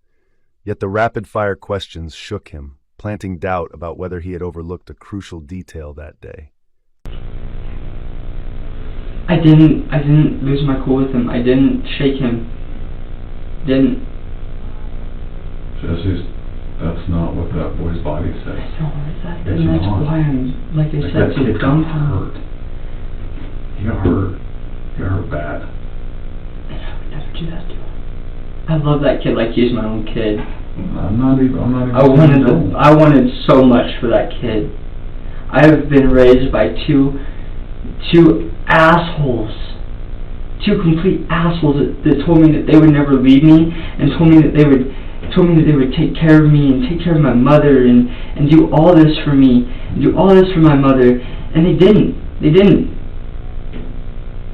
Yet the rapid-fire questions shook him, planting doubt about whether he had overlooked a crucial detail that day. I didn't lose my cool with him. I didn't shake him. Didn't. Jesse, that's not what that boy's body says. I know that, and that's why I'm, like I said, so dumbfounded. He got hurt. He got hurt bad. And I would never do that to him. I love that kid like he's my own kid. I'm not even. I wanted so much for that kid. I have been raised by two assholes, two complete assholes that told me that they would never leave me, and told me that they would take care of me and take care of my mother and do all this for me and do all this for my mother, and they didn't.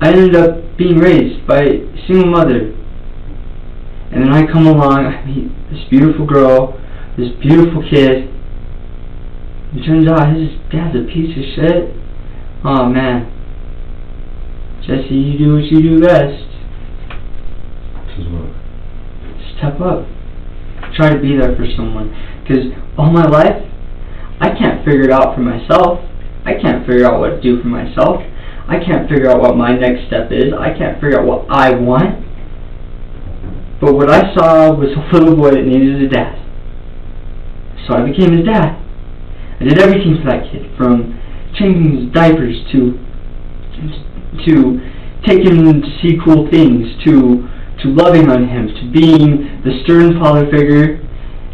I ended up being raised by a single mother, and then I come along, I meet this beautiful girl, this beautiful kid. It turns out his dad's a piece of shit. Oh man. Jesse, you do what you do best. Which is what? Step up. Try to be there for someone. Because all my life, I can't figure it out for myself. I can't figure out what to do for myself. I can't figure out what my next step is. I can't figure out what I want. But what I saw was a little boy that needed a dad. So I became his dad. I did everything for that kid, from changing his diapers to taking him to see cool things, to loving on him, to being the stern father figure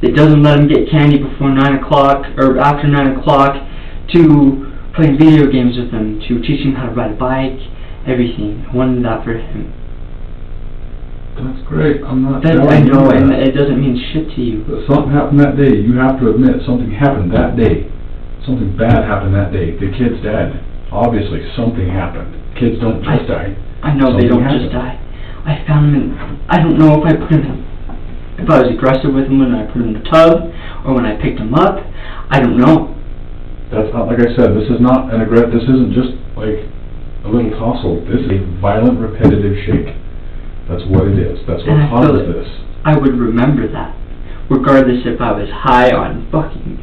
that doesn't let him get candy before 9 o'clock or after 9 o'clock, to playing video games with him, to teaching him how to ride a bike, everything. I wanted that for him. That's great. I'm not I know, and it doesn't mean shit to you. But something happened that day. You have to admit, something happened that day. Something bad happened that day. The kid's dead. Obviously, something happened. Kids don't just die. I know they don't just die. I found him in, I don't know if I was aggressive with him when I put him in the tub, or when I picked him up. I don't know. That's not, like I said, this is not an this isn't just like a little tussle. This is a violent, repetitive shake. That's what it is. That's what causes this. I would remember that. Regardless if I was high on fucking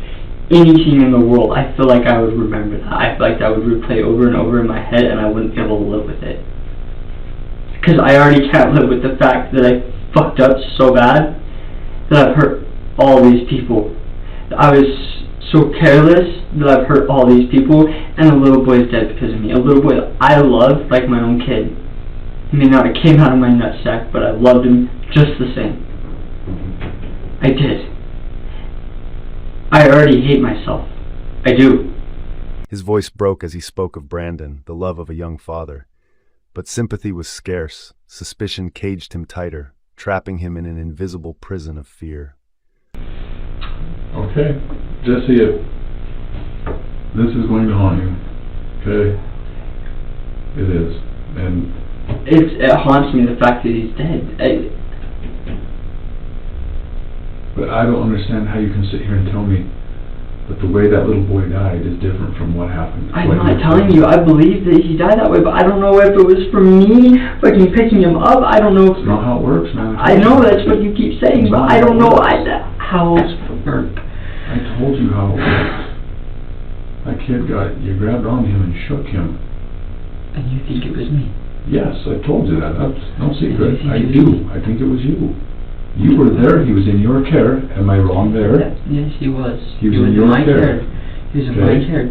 anything in the world, I feel like I would remember that. I feel like that would replay over and over in my head, and I wouldn't be able to live with it. Because I already can't live with the fact that I fucked up so bad that I've hurt all these people. I was so careless that I've hurt all these people, and a little boy is dead because of me. A little boy that I loved like my own kid. I mean, now it came out of my nutsack, but I loved him just the same. I did. I already hate myself. I do. His voice broke as he spoke of Brandon, the love of a young father. But sympathy was scarce. Suspicion caged him tighter, trapping him in an invisible prison of fear. Okay, Jesse, this is going to haunt you. Okay? It is. And it haunts me, the fact that he's dead. But I don't understand how you can sit here and tell me that the way that little boy died is different from what happened. I'm not telling you. I believe that he died that way, but I don't know if it was from me fucking picking him up. I don't know if... It's not how it works, man. I know that's what you keep saying, but I don't know how it's work. I told you how it works. That kid you grabbed on him and shook him. And you think it was me? Yes, I told you that. That's no secret. I do. I think it was you. You were there. He was in your care. Am I wrong there? Yes, he was. He was in your care. He was in my care.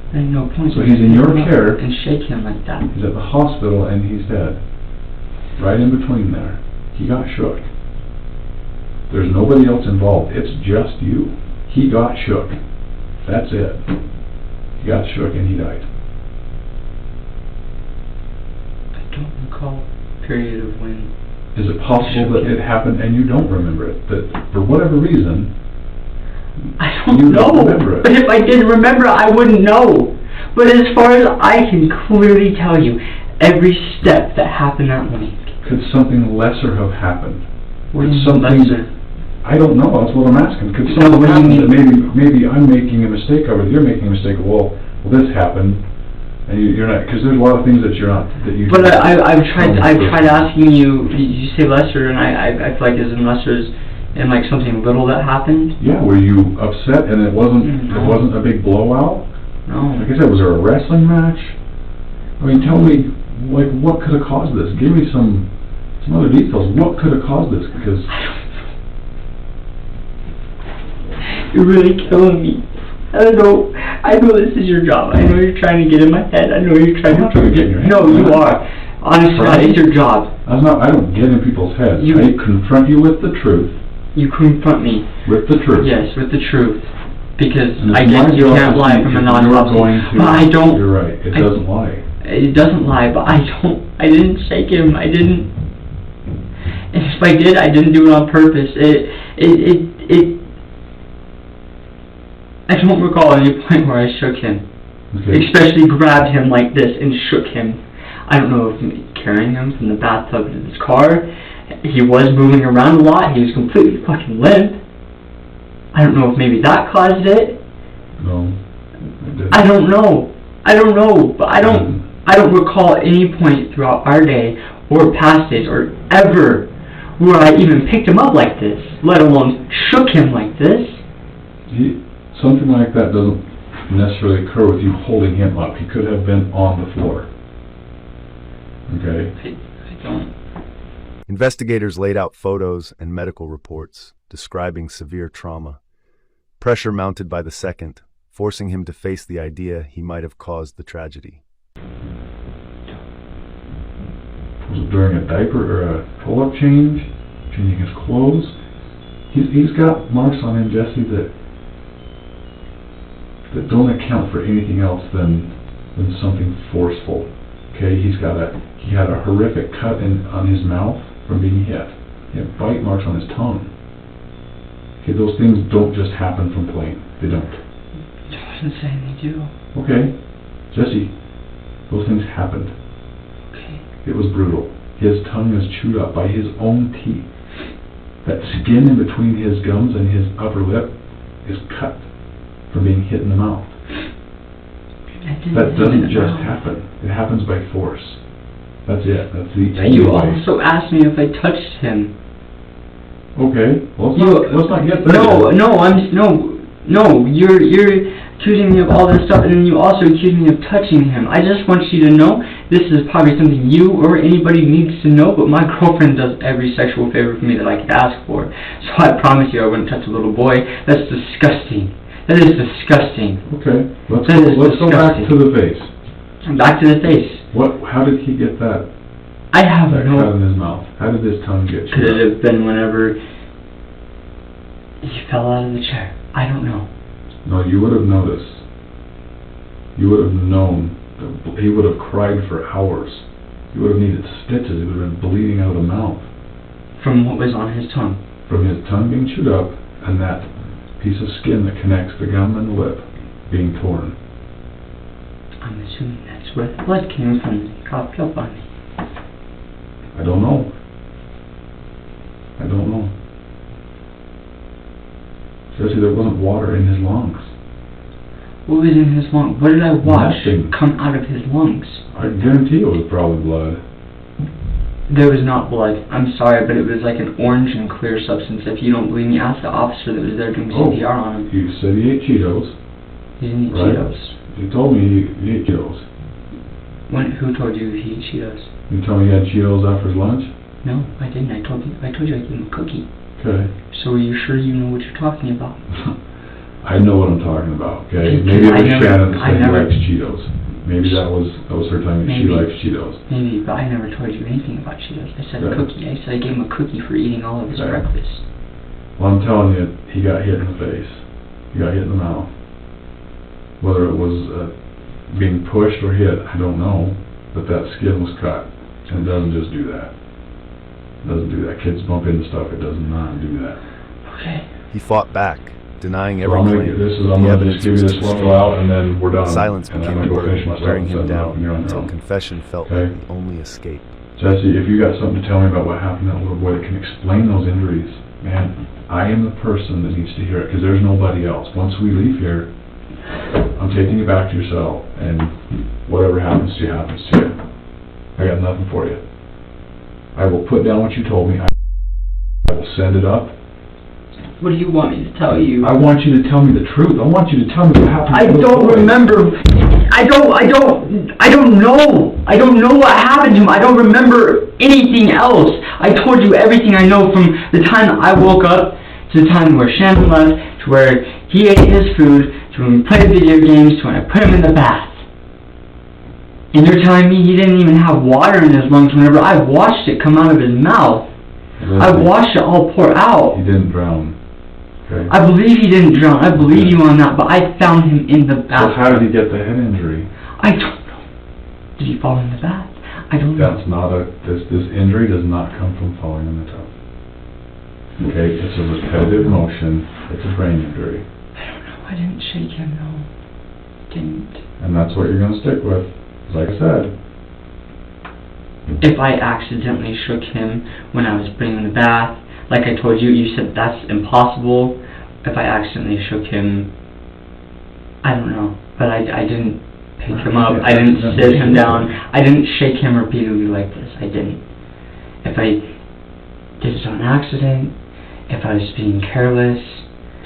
There's no point. So he's in your care. And shake him like that. He's at the hospital and he's dead. Right in between there. He got shook. There's nobody else involved. It's just you. He got shook. That's it. He got shook and he died. I don't recall a period of when... Is it possible that it happened and you don't remember it? That for whatever reason, I don't you know. Don't remember it. But if I did remember, I wouldn't know. But as far as I can clearly tell you, every step that happened that week. Could something lesser have happened? What do you mean lesser? I don't know. That's what I'm asking. Could something happen that maybe I'm making a mistake of it? You're making a mistake of, well, this happened. And you're not, because there's a lot of things that you're not, that you... But I've tried asking you, you say lesser, and I feel like as in lesser in like something little that happened. Yeah, were you upset and it wasn't a big blowout? No. Like I said, was there a wrestling match? I mean, tell me, like, what could have caused this? Give me some other details. What could have caused this? Because... You're really killing me. I know this is your job. I know you're trying to get in my head. I know you're trying to get in your head. No, you are. Honestly, it's your job. I don't get in people's heads. I confront you with the truth. You confront me. With the truth. Yes, with the truth. Because I guess you can't lie from a non-autopsy. But I don't... You're right. It doesn't lie. It doesn't lie, but I didn't shake him. I didn't... And if I did, I didn't do it on purpose. I don't recall any point where I shook him. Okay. Especially grabbed him like this and shook him. I don't know if carrying him from the bathtub to his car. He was moving around a lot. He was completely fucking limp. I don't know if maybe that caused it. No. I don't know. But I don't recall any point throughout our day or past days or ever where I even picked him up like this, let alone shook him like this. Something like that doesn't necessarily occur with you holding him up. He could have been on the floor. Okay? I don't. Investigators laid out photos and medical reports describing severe trauma. Pressure mounted by the second, forcing him to face the idea he might have caused the tragedy. Was it during a diaper or a pull-up change? Changing his clothes? He's got marks on him, Jesse, that don't account for anything else than something forceful. Okay, he had a horrific cut on his mouth from being hit. He had bite marks on his tongue. Okay, those things don't just happen from playing. They don't. It doesn't say they do. Okay, Jesse, those things happened. Okay. It was brutal. His tongue is chewed up by his own teeth. That skin in between his gums and his upper lip is cut from being hit in the mouth. That doesn't just happen. It happens by force. That's it. That's the only You way. also asked me if I touched him. Okay, well, let's not get there. No, you're accusing me of all this stuff, and then you also accuse me of touching him. I just want you to know, this is probably something you or anybody needs to know, but my girlfriend does every sexual favor for me that I could ask for. So I promise you I wouldn't touch a little boy. That's disgusting. That is disgusting. Okay, let's go back to the face. Back to the face. How did he get that? I have that no... cut in his mouth. How did his tongue get? Could it have been whenever he fell out of the chair? I don't know. No, you would have noticed. You would have known. He would have cried for hours. He would have needed stitches. He would have been bleeding out of the mouth. From what was on his tongue? From his tongue being chewed up and that piece of skin that connects the gum and the lip being torn. I'm assuming that's where the blood came from. He coughed up on me. I don't know. Jesse, there wasn't water in his lungs. What was in his lungs? What did I watch Nothing. come out of his lungs? I guarantee it was probably blood. There was not blood. I'm sorry, but it was like an orange and clear substance. If you don't believe me, ask the officer that was there doing CPR on him. You said he ate Cheetos. He didn't eat right? Cheetos. You told me he ate Cheetos. Who told you he ate Cheetos? You told me he had Cheetos after his lunch? No, I didn't. I told you I gave him a cookie. Okay. So are you sure you know what you're talking about? I know what I'm talking about, okay? Maybe it was Shannon that said he likes Cheetos. Maybe that was her telling me she likes Cheetos. Maybe, but I never told you anything about Cheetos. I said cookie. I said I gave him a cookie for eating all of his breakfast. Well, I'm telling you, he got hit in the face. He got hit in the mouth. Whether it was being pushed or hit, I don't know. But that skin was cut. And it doesn't just do that. It doesn't do that. Kids bump into stuff, it does not do that. Okay. He fought back, denying So every claim. I'm going to just give you this one out, and then we're done. Silence and became I'm a going to go finish burden, my wearing stuff him and down you're on your until own. confession felt Okay. like the only escape. Jesse, if you got something to tell me about what happened to that little boy that can explain those injuries, man, I am the person that needs to hear it, because there's nobody else. Once we leave here, I'm taking you back to your cell, and whatever happens to you, happens to you. I got nothing for you. I will put down what you told me. I will send it up. What do you want me to tell you? I want you to tell me the truth. I want you to tell me what happened. I don't remember. I don't know. I don't know what happened to him. I don't remember anything else. I told you everything I know from the time I woke up to the time where Shannon left, to where he ate his food, to when we played video games, to when I put him in the bath. And you're telling me he didn't even have water in his lungs whenever I watched it come out of his mouth. Really? I watched it all pour out. He didn't drown. Okay. I believe he didn't drown. I believe you on that, but I found him in the bath. So how did he get the head injury? I don't know. Did he fall in the bath? I don't know. That's not this injury does not come from falling in the tub. Okay, it's a repetitive motion. It's a brain injury. I don't know. I didn't shake him, no. Didn't. And that's what you're going to stick with. Like I said. If I accidentally shook him when I was putting him in the bath, like I told you, you said that's impossible. If I accidentally shook him, I don't know. But I didn't pick him up. I didn't sit him down. I didn't shake him repeatedly like this. I didn't. If I did it on accident, if I was being careless.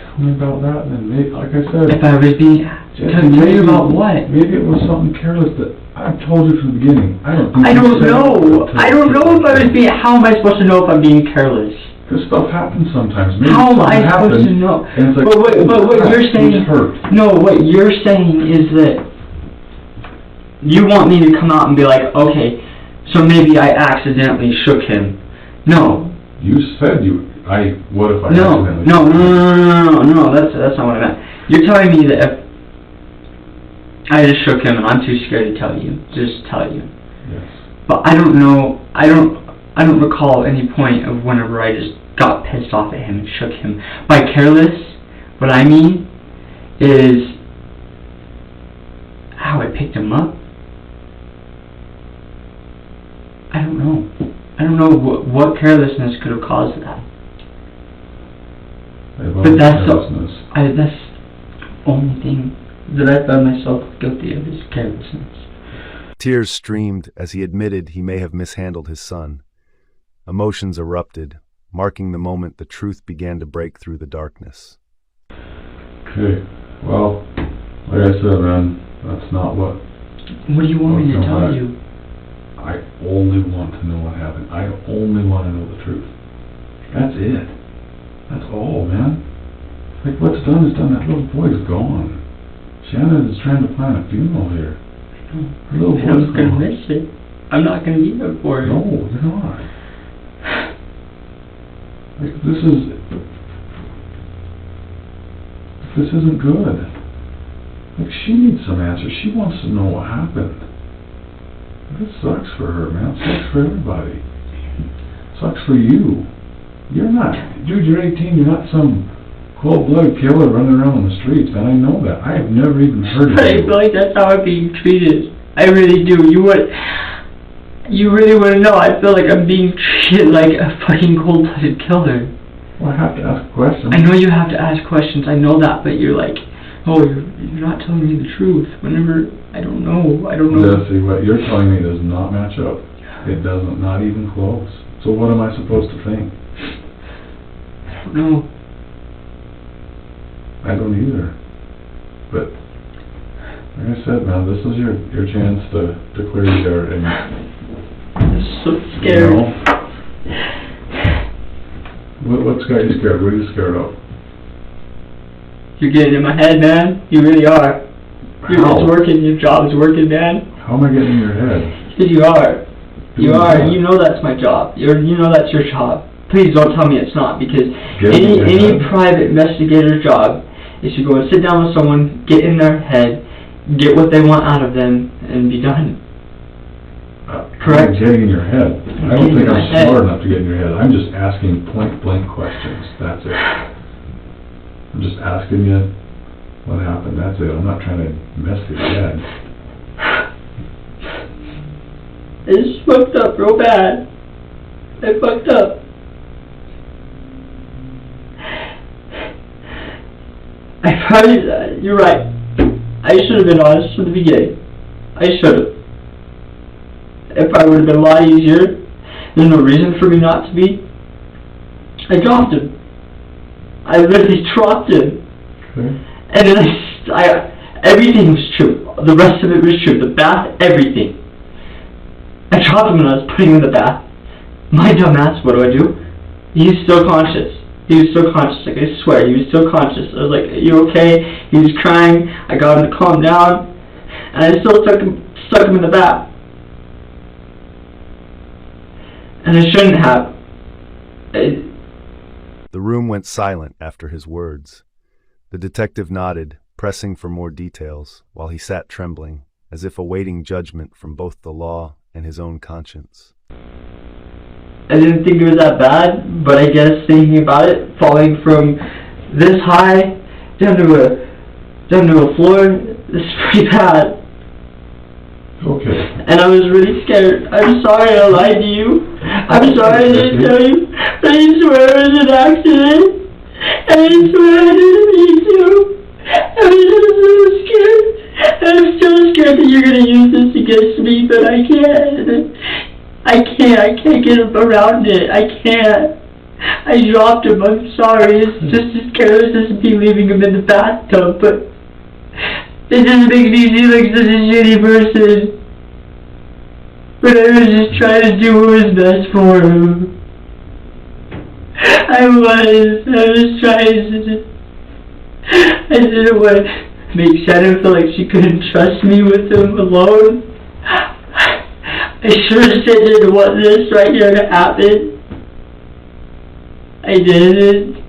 Tell me about that, and then maybe, like I said. If I was being... Tell me about what? Maybe it was something careless that I've told you from the beginning. I don't know. I don't know if I was being... How am I supposed to know if I'm being careless? This stuff happens sometimes. Maybe how am I supposed to know? And it's like, but what you're saying... No, what you're saying is that you want me to come out and be like, okay, so maybe I accidentally shook him. No. You said what if I accidentally... No, that's not what I meant. You're telling me that if I just shook him and I'm too scared to tell you, just tell you. Yes. But I don't know, I don't recall any point of whenever I just got pissed off at him and shook him. By careless, what I mean is how I picked him up. I don't know. I don't know what carelessness could have caused that. But that's the only thing that I found myself guilty of is carelessness. Tears streamed as he admitted he may have mishandled his son. Emotions erupted, marking the moment the truth began to break through the darkness. Okay, well, like I said, man, that's not what... What do you want me to tell you? I only want to know what happened. I only want to know the truth. That's it. That's all, man. Like, what's done is done. That little boy's gone. Shannon is trying to plan a funeral here. Her little boy's I'm gonna gone. miss it. I'm not gonna be there for it. No, you're not. Like, this isn't good. Like, she needs some answers. She wants to know what happened. This sucks for her, man. It sucks for everybody. It sucks for you. You're not, dude, you're 18, you're not some cold-blooded killer running around on the streets, man. I know that. I have never even heard of But I you. feel like that's how I'm being treated. I really do. You really want to know. I feel like I'm being treated like a fucking cold-blooded killer. Well, I have to ask questions. I know you have to ask questions. I know that, but you're like, oh, you're not telling me the truth. Whenever, I don't know. Yeah, see, what you're telling me does not match up. It doesn't, not even close. So what am I supposed to think? I don't know. I don't either. But, like I said, man, this is your chance to clear the air. And I'm so scared. You know, what's got you scared? What are you scared of? You're getting in my head, man. You really are. It's working. Your job is working, man. How am I getting in your head? Because you are. You are. What? You know that's my job. You know that's your job. Please don't tell me it's not, because Getting in any your head? private investigator's job is to go and sit down with someone, get in their head, get what they want out of them, and be done. Correct? I'm getting in your head. I don't think I'm head. smart enough to get in your head. I'm just asking point-blank questions. That's it. I'm just asking you what happened. That's it. I'm not trying to mess with your head. I just fucked up real bad. I fucked up. I probably, you're right. I should have been honest from the beginning. I should have. If I would have been a lot easier, there's no reason for me not to be. I dropped him. I literally dropped him. Okay. And then everything was true. The rest of it was true. The bath, everything. I dropped him when I was putting him in the bath. My dumbass, what do? He's still conscious. He was still conscious, like I swear, he was still conscious. I was like, are you okay? He was crying. I got him to calm down. And I still stuck him in the bath. And I shouldn't have. The room went silent after his words. The detective nodded, pressing for more details, while he sat trembling, as if awaiting judgment from both the law and his own conscience. I didn't think it was that bad, but I guess thinking about it, falling from this high down to a floor, is pretty bad. Okay. And I was really scared. I'm sorry I lied to you. I'm sorry I didn't tell you. But I swear it was an accident. And I swear I didn't mean to. I was just so scared. And I'm still scared that you're going to use this against me, but I can't. I can't get around it. I can't. I dropped him. I'm sorry. It's just as careless as me leaving him in the bathtub, but it just makes me seem like such a shitty person. But I was just trying to do what was best for him. I was trying to... I didn't want to make Shannon feel like she couldn't trust me with him alone. I sure didn't want this right here to happen. I didn't.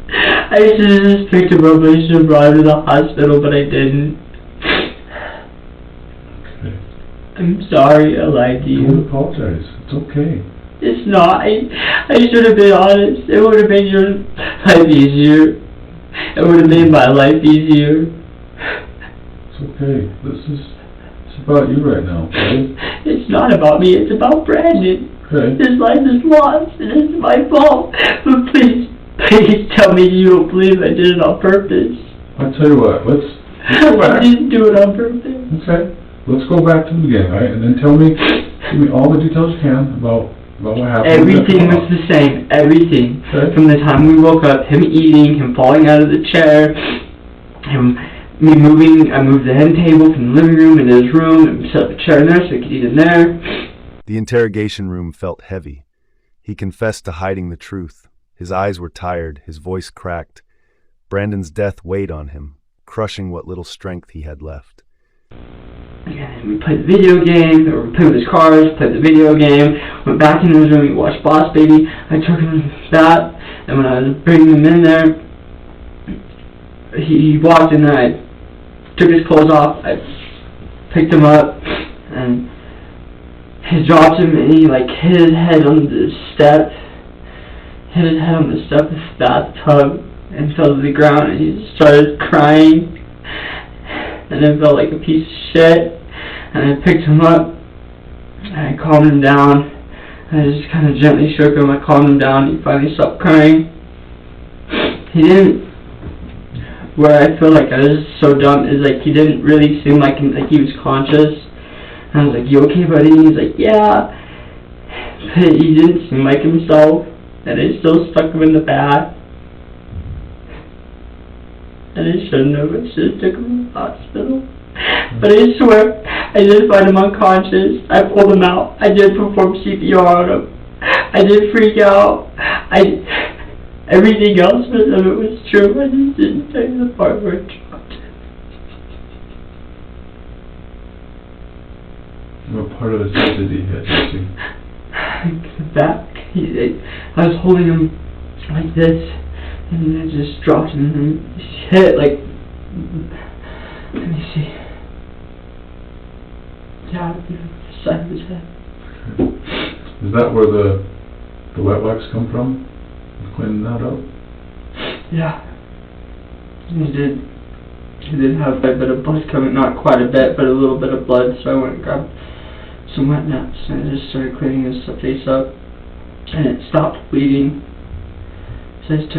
I should have just picked him up. I should have brought him to the hospital, but I didn't. Okay. I'm sorry I lied to you. Don't apologize. It's okay. It's not. I should have been honest. It would have made your life easier. It would have made my life easier. It's okay. It's about you right now, okay? It's not about me. It's about Brandon. Okay. His life is lost, and it's my fault. But please tell me you don't believe I did it on purpose. I'll tell you what, let's go back. I didn't do it on purpose. Okay. Let's go back to the beginning, all right? And then give me all the details you can about Well, what happened? Everything was the same. Everything. Okay. From the time we woke up, him eating, him falling out of the chair, me moving. I moved the end table from the living room into his room and set up a chair in there so he could eat in there. The interrogation room felt heavy. He confessed to hiding the truth. His eyes were tired, his voice cracked. Brandon's death weighed on him, crushing what little strength he had left. And we played the video game, or we played with his cars, played the video game, went back into his room, we watched Boss Baby. I took him to that, and when I was bringing him in there, he walked in there, I took his clothes off, I picked him up, and he dropped him, and he hit his head on the step, of the bathtub, and fell to the ground, and he just started crying. And it felt like a piece of shit, and I picked him up, and I calmed him down, and I just kind of gently shook him. I calmed him down, and he finally stopped crying. He didn't, where I feel like I was so dumb, is he didn't really seem like he was conscious, and I was like, "You okay, buddy?" And he's like, "Yeah," but he didn't seem like himself, and I still stuck him in the bath. And I shouldn't have. I should have took him to the hospital. But I swear, I did find him unconscious. I pulled him out. I did perform CPR on him. I did freak out. Everything else of it was true. I just didn't tell you the part where it dropped. What part of his head did he hit? The back. I was holding him like this. And I just dropped him and he hit let me see. Yeah, the side of his head. Is that where the wet wax come from? Cleaning that up? Yeah. He did have a bit of blood coming, not quite a bit, but a little bit of blood, so I went and grabbed some wet naps and I just started cleaning his face up, and it stopped bleeding. So I just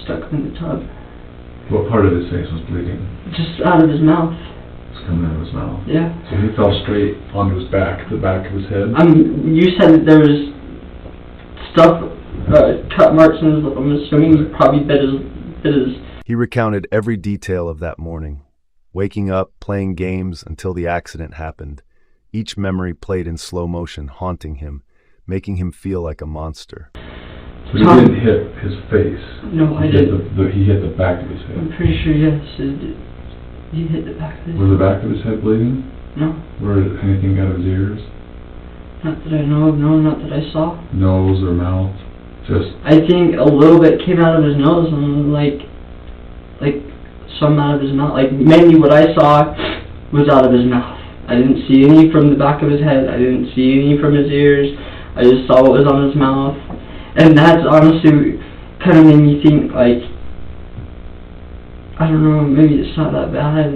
stuck him in the tub. What part of his face was bleeding? Just out of his mouth. It's coming out of his mouth? Yeah. So he fell straight onto his back, the back of his head? You said that there was stuff, cut marks in his lip. I'm assuming he probably bit his... He recounted every detail of that morning. Waking up, playing games until the accident happened. Each memory played in slow motion, haunting him, making him feel like a monster. But he didn't hit his face. No, I didn't. He hit the back of his head. I'm pretty sure, yes. He hit the back of his head. Was the back of his head bleeding? No. Were anything out of his ears? Not that I know of, no, not that I saw. Nose or mouth? Just... I think a little bit came out of his nose and like some out of his mouth. Mainly what I saw was out of his mouth. I didn't see any from the back of his head. I didn't see any from his ears. I just saw what was on his mouth. And that's honestly kind of made me think, I don't know, maybe it's not that bad.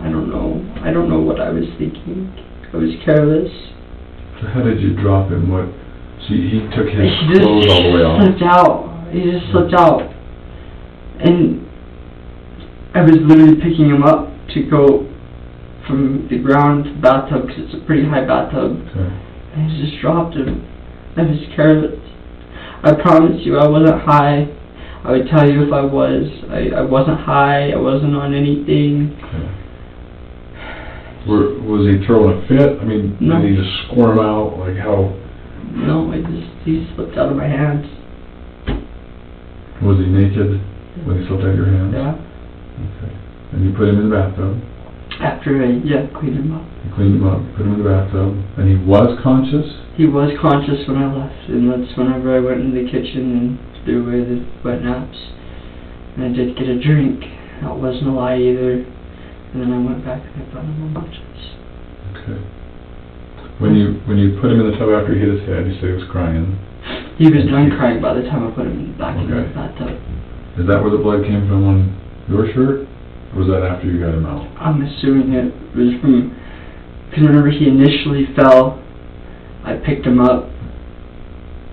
I don't know. I don't know what I was thinking. I was careless. So how did you drop him? So he took his clothes all the way off? He just slipped out. And I was literally picking him up to go from the ground to the bathtub, because it's a pretty high bathtub. Okay. And I just dropped him. I was careless. I promise you I wasn't high. I would tell you if I was. I wasn't high. I wasn't on anything. Okay. Was he throwing a fit? I mean, no. Did he just squirm out? Like how? No, he slipped out of my hands. Was he naked when he slipped out of your hands? Yeah. Okay. And you put him in the bathtub? After I, cleaned him up. You cleaned him up, put him in the bathtub, and he was conscious? He was conscious when I left, and that's whenever I went into the kitchen and threw away the wet naps. And I did get a drink. That wasn't a lie either. And then I went back and I found him unconscious. Okay. When you put him in the tub after he hit his head, you said he was crying. He was done crying by the time I put him back in the bathtub. Is that where the blood came from on your shirt? Or was that after you got him out? I'm assuming it was from, because whenever he initially fell, I picked him up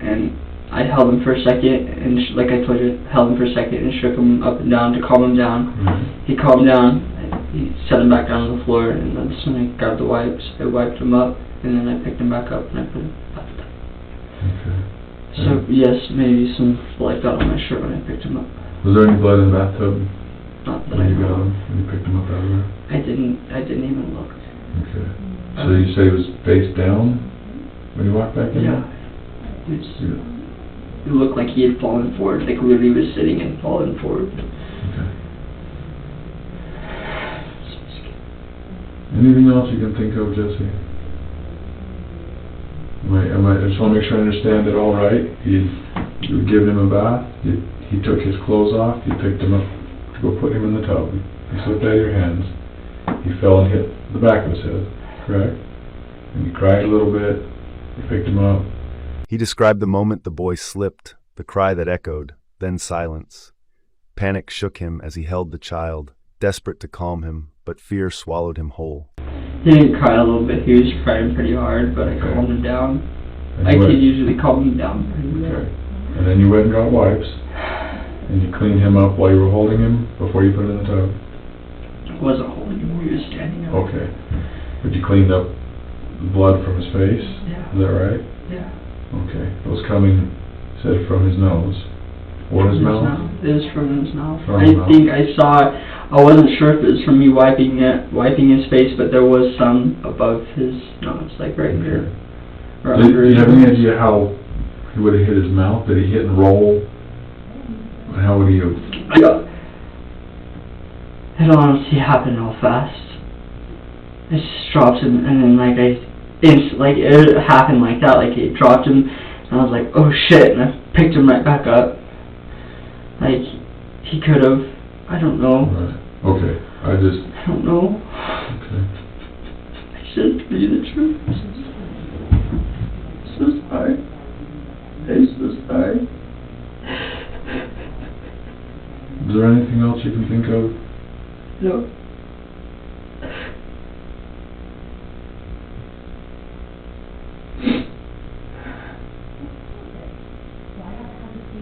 and I held him for a second, and like I told you, held him for a second and shook him up and down to calm him down. Mm-hmm. He calmed down, he set him back down on the floor, and that's when I grabbed the wipes. I wiped him up, and then I picked him back up and I put him back down. Okay. So, yes, maybe some blood got on my shirt when I picked him up. Was there any blood in the bathtub Not that when I you got know. him? When you picked him up out of there? I didn't even look. Okay. So you say he was face down when you walked back in? Yeah. It looked like he had fallen forward, like literally was sitting and fallen forward. Okay. Anything else you can think of, Jesse? I just want to make sure I understand it all right. You had given him a bath, he took his clothes off, you picked him up to go put him in the tub. He slipped out of your hands. He fell and hit the back of his head, correct? And you cried a little bit, you picked him up. He described the moment the boy slipped, the cry that echoed, then silence. Panic shook him as he held the child, desperate to calm him, but fear swallowed him whole. He didn't cry a little bit, he was crying pretty hard, but I calmed him down. I could usually calm him down pretty well. Okay. And then you went and got wipes, and you cleaned him up while you were holding him before you put him in the tub? I wasn't holding him, he was standing up. Okay. But you cleaned up the blood from his face? Yeah. Is that right? Yeah. Okay. It was coming, said, from his nose. Or his mouth? It was from his mouth. From his mouth. think I saw it. I wasn't sure if it was from me wiping his face, but there was some above his nose, like right here. Or Do under you his have any nose. idea how he would have hit his mouth? Did he hit and roll? And how would he have... It honestly happened real fast. It just dropped him, and then it happened like that, like it dropped him, and I was like, oh shit, and I picked him right back up. Like, he could have, I don't know. Right. Okay. I don't know. Okay. I shouldn't tell you the truth. I'm so sorry. I'm so sorry. Is there anything else you can think of? No.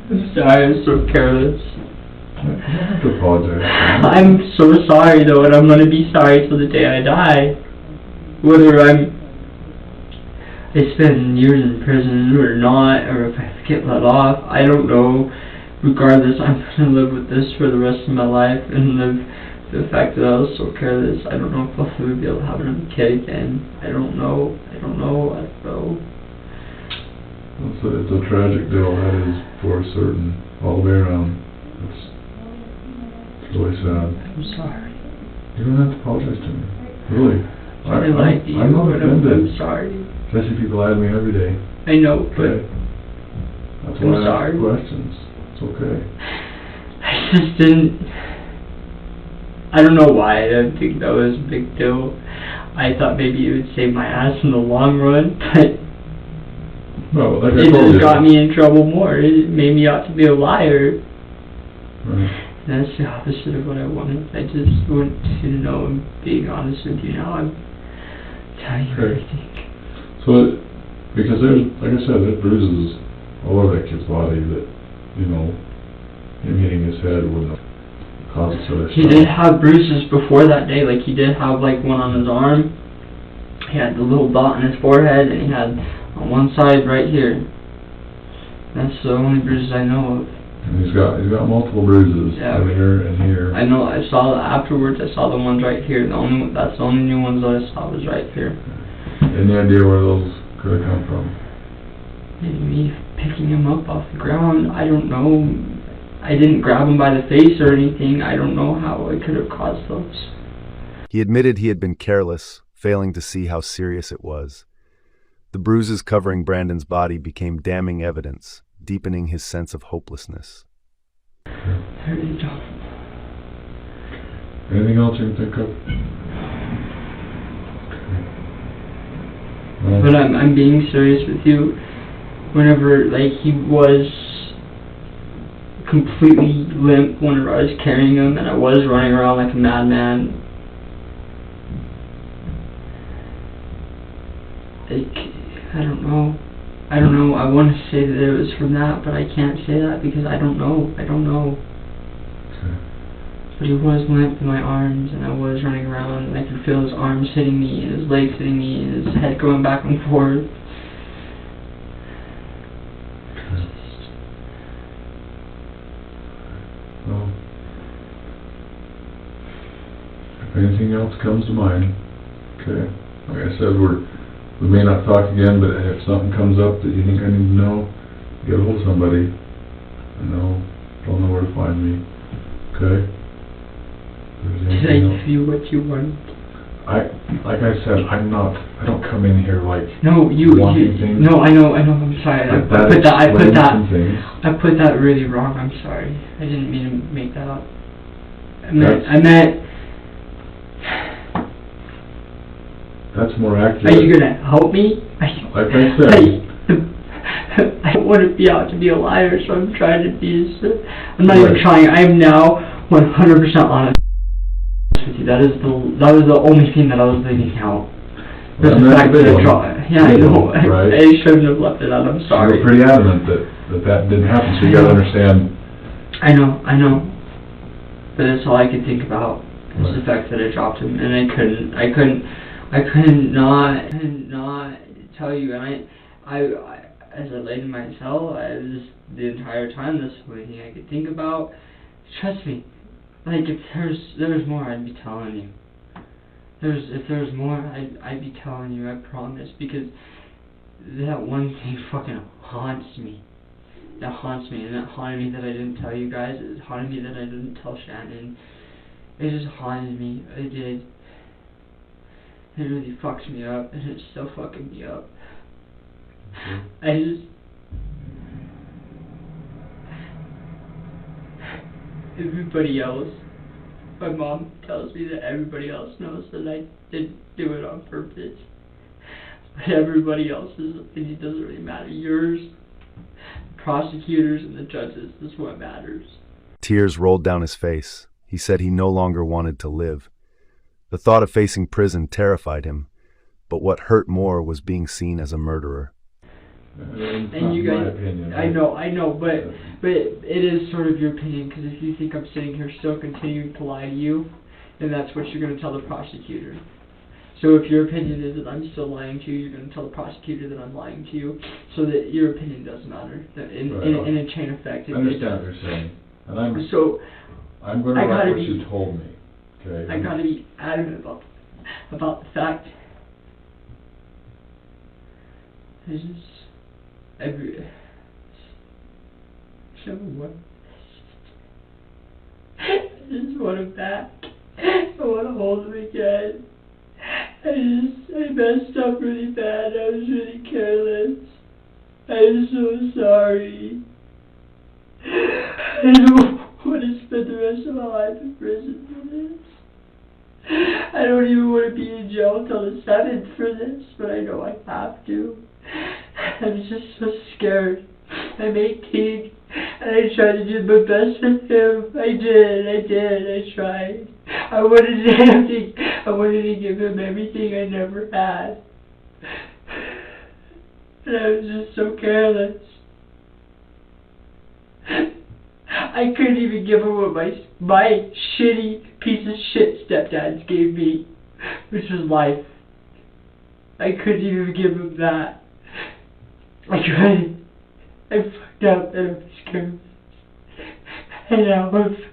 I'm sorry, I'm so careless. You don't have to apologize. I'm so sorry though, and I'm gonna be sorry till the day I die. Whether I spend years in prison or not, or if I get let off, I don't know. Regardless, I'm gonna live with this for the rest of my life, and the fact that I was so careless, I don't know if I'll ever be able to have another kid again. I don't know. It's a tragic deal, that is, for certain, all the way around. It's really sad. I'm sorry. You don't have to apologize to me. Really. I'm not offended. I'm sorry. Especially people lie to me every day. I know, but Okay. That's I'm why I sorry. ask questions. It's okay. I just didn't. I don't know why I didn't think that was a big deal. I thought maybe it would save my ass in the long run, but Well, like I it told just you. got me in trouble more. It made me out to be a liar. Right. And that's the opposite of what I wanted. I just want you to know I'm being honest with you now. I'm telling you Okay. everything. So, because there's, like I said, there's bruises all over that kid's body that, him hitting his head wouldn't have caused so much. He did have bruises before that day. Like, he did have like one on his arm. He had the little dot on his forehead, and he had on one side right here. That's the only bruises I know of. And he's got multiple bruises here and here. I know. I saw afterwards. I saw the ones right here. That's the only new ones that I saw was right here. Any idea where those could have come from? Maybe me picking him up off the ground. I don't know. I didn't grab him by the face or anything. I don't know how I could have caused those. He admitted he had been careless, failing to see how serious it was. The bruises covering Brandon's body became damning evidence, deepening his sense of hopelessness. I really don't. Anything else you can think of? Well, But I'm being serious with you. Whenever, like, he was completely limp whenever I was carrying him, and I was running around like a madman. Like, I don't know. I want to say that it was from that, but I can't say that because I don't know. okay. But he was limp in my arms, and I was running around, and I could feel his arms hitting me, and his legs hitting me, and his head going back and forth. If anything else comes to mind, okay? Like I said, we may not talk again, but if something comes up that you think I need to know, get a hold of somebody. They'll know where to find me. Okay? Did I give you what you want? Like I said, I don't come in here like wanting things. No, I know, I'm sorry. I put that really wrong, I'm sorry. I didn't mean to make that up. I meant that's more accurate. Are you gonna help me? Like I said, I don't want to be out to be a liar, so I'm trying to be. I'm not even trying. I am now 100% honest with you. That was the only thing that I was leaving out. The fact that I know. Right? I shouldn't have left it out. I'm sorry. You were pretty adamant that didn't happen, so you gotta understand. I know. But that's all I could think about was the fact that I dropped him, and I couldn't not tell you. And I as I laid in my cell, the entire time, that's the only thing I could think about. Trust me, like if there was more, I'd be telling you. If there was more, I'd be telling you. I promise, because that one thing fucking haunts me. That haunts me, and that haunted me that I didn't tell you guys. It haunted me that I didn't tell Shannon. It just haunted me. It did. It really fucks me up, and it's still fucking me up. Everybody else, my mom tells me that everybody else knows that I didn't do it on purpose. But everybody else's opinion doesn't really matter. Yours, the prosecutors, and the judges is what matters. Tears rolled down his face. He said he no longer wanted to live. The thought of facing prison terrified him, but what hurt more was being seen as a murderer. And you guys, I know, but it is sort of your opinion, because if you think I'm sitting here still continuing to lie to you, then that's what you're going to tell the prosecutor. So if your opinion is that I'm still lying to you, you're going to tell the prosecutor that I'm lying to you, so that your opinion does matter. In a chain effect, I understand what you're saying, and I'm going to write what you told me. Okay. I got to be adamant about the fact. Someone. I just want him back. I want to hold him again. I messed up really bad. I was really careless. I'm so sorry. I don't want to spend the rest of my life in prison for this. I don't even want to be in jail until the 7th for this, but I know I have to. I'm just so scared. I'm 18, and I tried to do my best with him. I tried. I wanted to give him everything I never had. And I was just so careless. I couldn't even give him what my shitty piece of shit stepdads gave me, which was life. I couldn't even give him that. I tried. I fucked up, and I'm scared. And now I'm so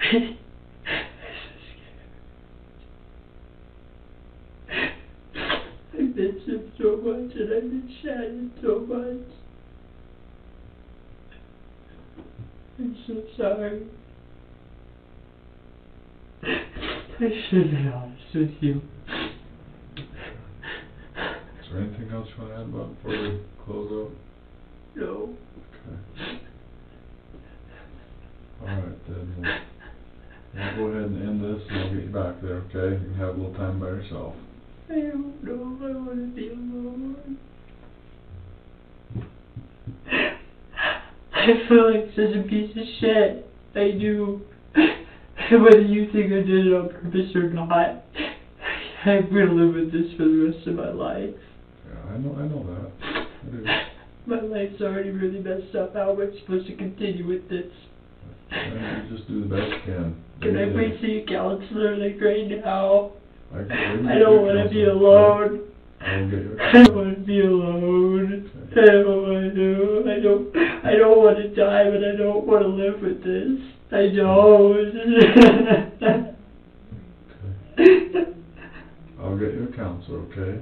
scared. I miss him so much, and I miss Shannon so much. I'm so sorry. I should have been honest with you. Is there anything else you want to add about before we close out? No. Okay. Alright, then we'll go ahead and end this, and I'll get you back there, okay? You can have a little time by yourself. I don't know if I want to be alone. I feel like such a piece of shit. I do. Whether you think I did it on purpose or not, I'm going to live with this for the rest of my life. Yeah, I know that. I do. My life's already really messed up. How am I supposed to continue with this? You just do the best you can. Can I please see a counselor like right now? I don't want to be alone. I don't want to be alone. Okay. I don't want to. I don't want to die, but I don't want to live with this. I don't. Okay. counselor, okay?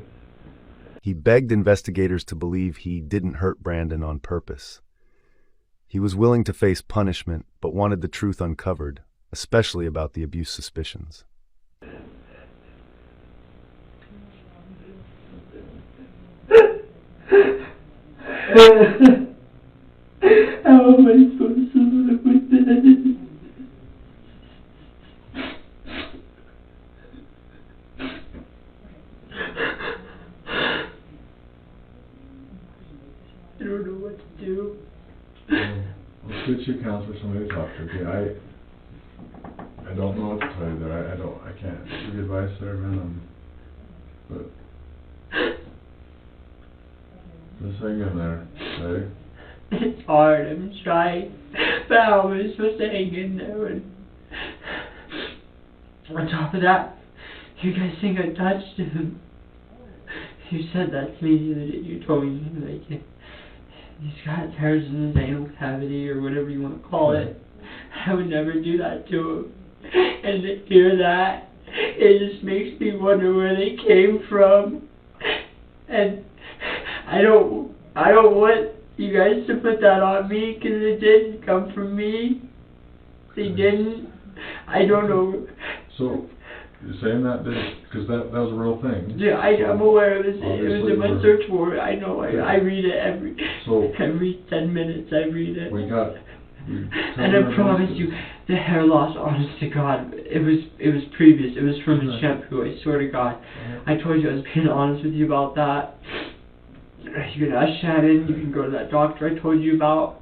He begged investigators to believe he didn't hurt Brandon on purpose. He was willing to face punishment, but wanted the truth uncovered, especially about the abuse suspicions. How am I supposed to live with that? I don't know what to do. Let's get you a counselor, somebody to talk to, okay? I don't know what to tell you there. I can't give you advice there, man. But just hang in there, okay? It's hard, I'm trying, but how am I supposed to hang in there? And on top of that, you guys think I touched him. You said that to me the other day. You told me, like, he's got tears in his anal cavity, or whatever you want to call it. I would never do that to him. And to hear that, it just makes me wonder where they came from. And I don't want you guys to put that on me, because it didn't come from me. They didn't. I don't know. So, you're saying that, because that was a real thing? Yeah, I'm aware of it. It was in my search warrant. I know. I read it every 10 minutes. I read it. And I promise you, the hair loss, honest to God, it was previous. It was from his shampoo, I swear to God. I told you I was being honest with you about that. You can ask Shannon, you can go to that doctor I told you about.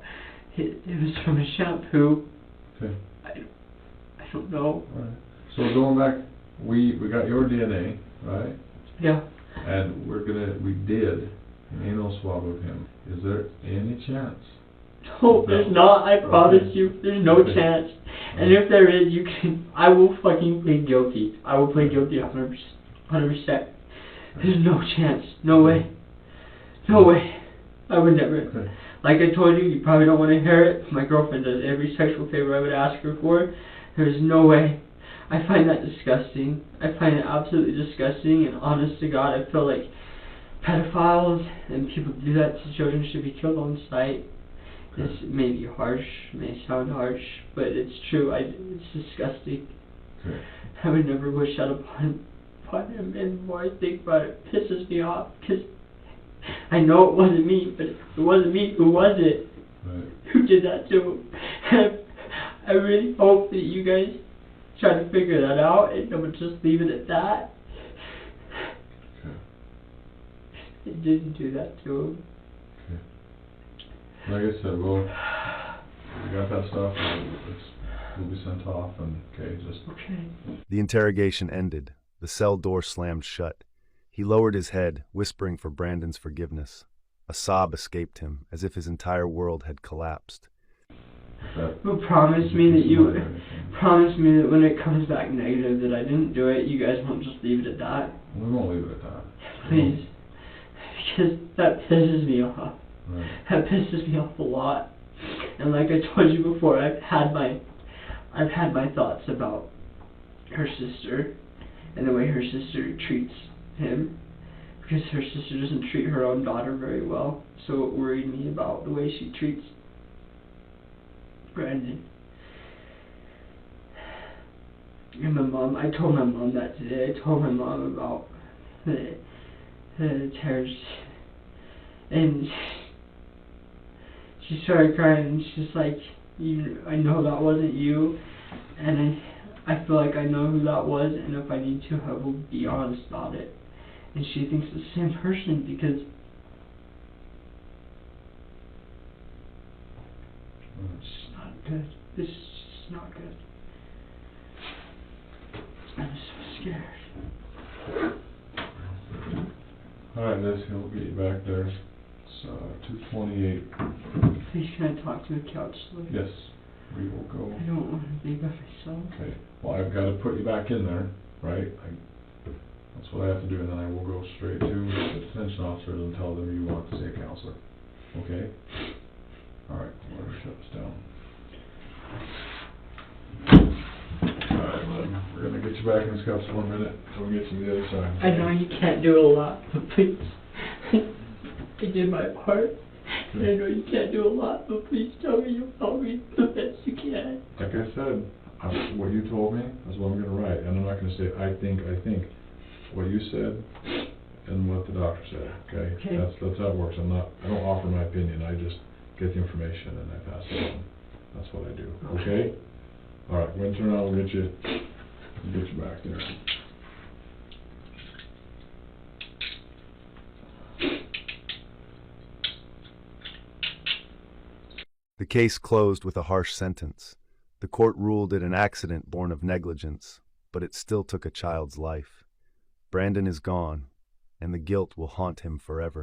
It was from his shampoo. Okay. I don't know. Right. So going back, we got your DNA, right? Yeah. And we did an anal swab of him. Is there any chance? No, there's not, I promise you. There's no chance. And if there is, I will fucking plead guilty. I will plead guilty 100%. There's no chance. No way. No way. I would never. Okay. Like I told you, you probably don't want to hear it. My girlfriend does every sexual favor I would ask her for. There's no way. I find that disgusting. I find it absolutely disgusting, and honest to God, I feel like pedophiles and people do that to children should be killed on sight. This may be harsh, may sound harsh, but it's true. It's disgusting. Okay. I would never wish that upon him, and the more I think about it, it pisses me off, because I know it wasn't me, but if it wasn't me, who was it? Right. Who did that to him? I really hope that you guys try to figure that out, and don't just leave it at that. Okay. It didn't do that to him. Like I said, we got that stuff, we'll be sent off, and Okay. The interrogation ended. The cell door slammed shut. He lowered his head, whispering for Brandon's forgiveness. A sob escaped him, as if his entire world had collapsed. Well, promise me that when it comes back negative that I didn't do it, you guys won't just leave it at that. We won't leave it at that. Please. Because that pisses me off. Right. That pisses me off a lot. And like I told you before, I've had my thoughts about her sister and the way her sister treats him, because her sister doesn't treat her own daughter very well. So it worried me about the way she treats Brandon. And my mom, I told my mom that today. I told my mom about the tears, and she started crying, and she's like, I know that wasn't you, and I feel like I know who that was, and if I need to, I will be honest about it. And she thinks it's the same person, because it's just not good. This is just not good. I'm so scared. Alright, Liz, we'll get you back there. It's 2:28. Please, can I talk to the counselor? Yes, we will go. I don't want to be by myself. Okay, well, I've got to put you back in there, right? That's what I have to do, and then I will go straight to the detention officers and tell them you want to see a counselor. Okay? Alright, let me shut this down. Alright, we're going to get you you back in his cuffs for 1 minute, so we get you to the other side. I know you can't do a lot, but please. I did my part. And I know you can't do a lot, but please tell me you'll help me the best you can. Like I said, what you told me is what I'm going to write, and I'm not going to say, I think. What you said and what the doctor said, okay? Okay. That's how it works. I don't offer my opinion, I just get the information and I pass it on. That's what I do, okay? All right, when you turn around, we'll get you back there. The case closed with a harsh sentence. The court ruled it an accident born of negligence, but it still took a child's life. Brandon is gone, and the guilt will haunt him forever.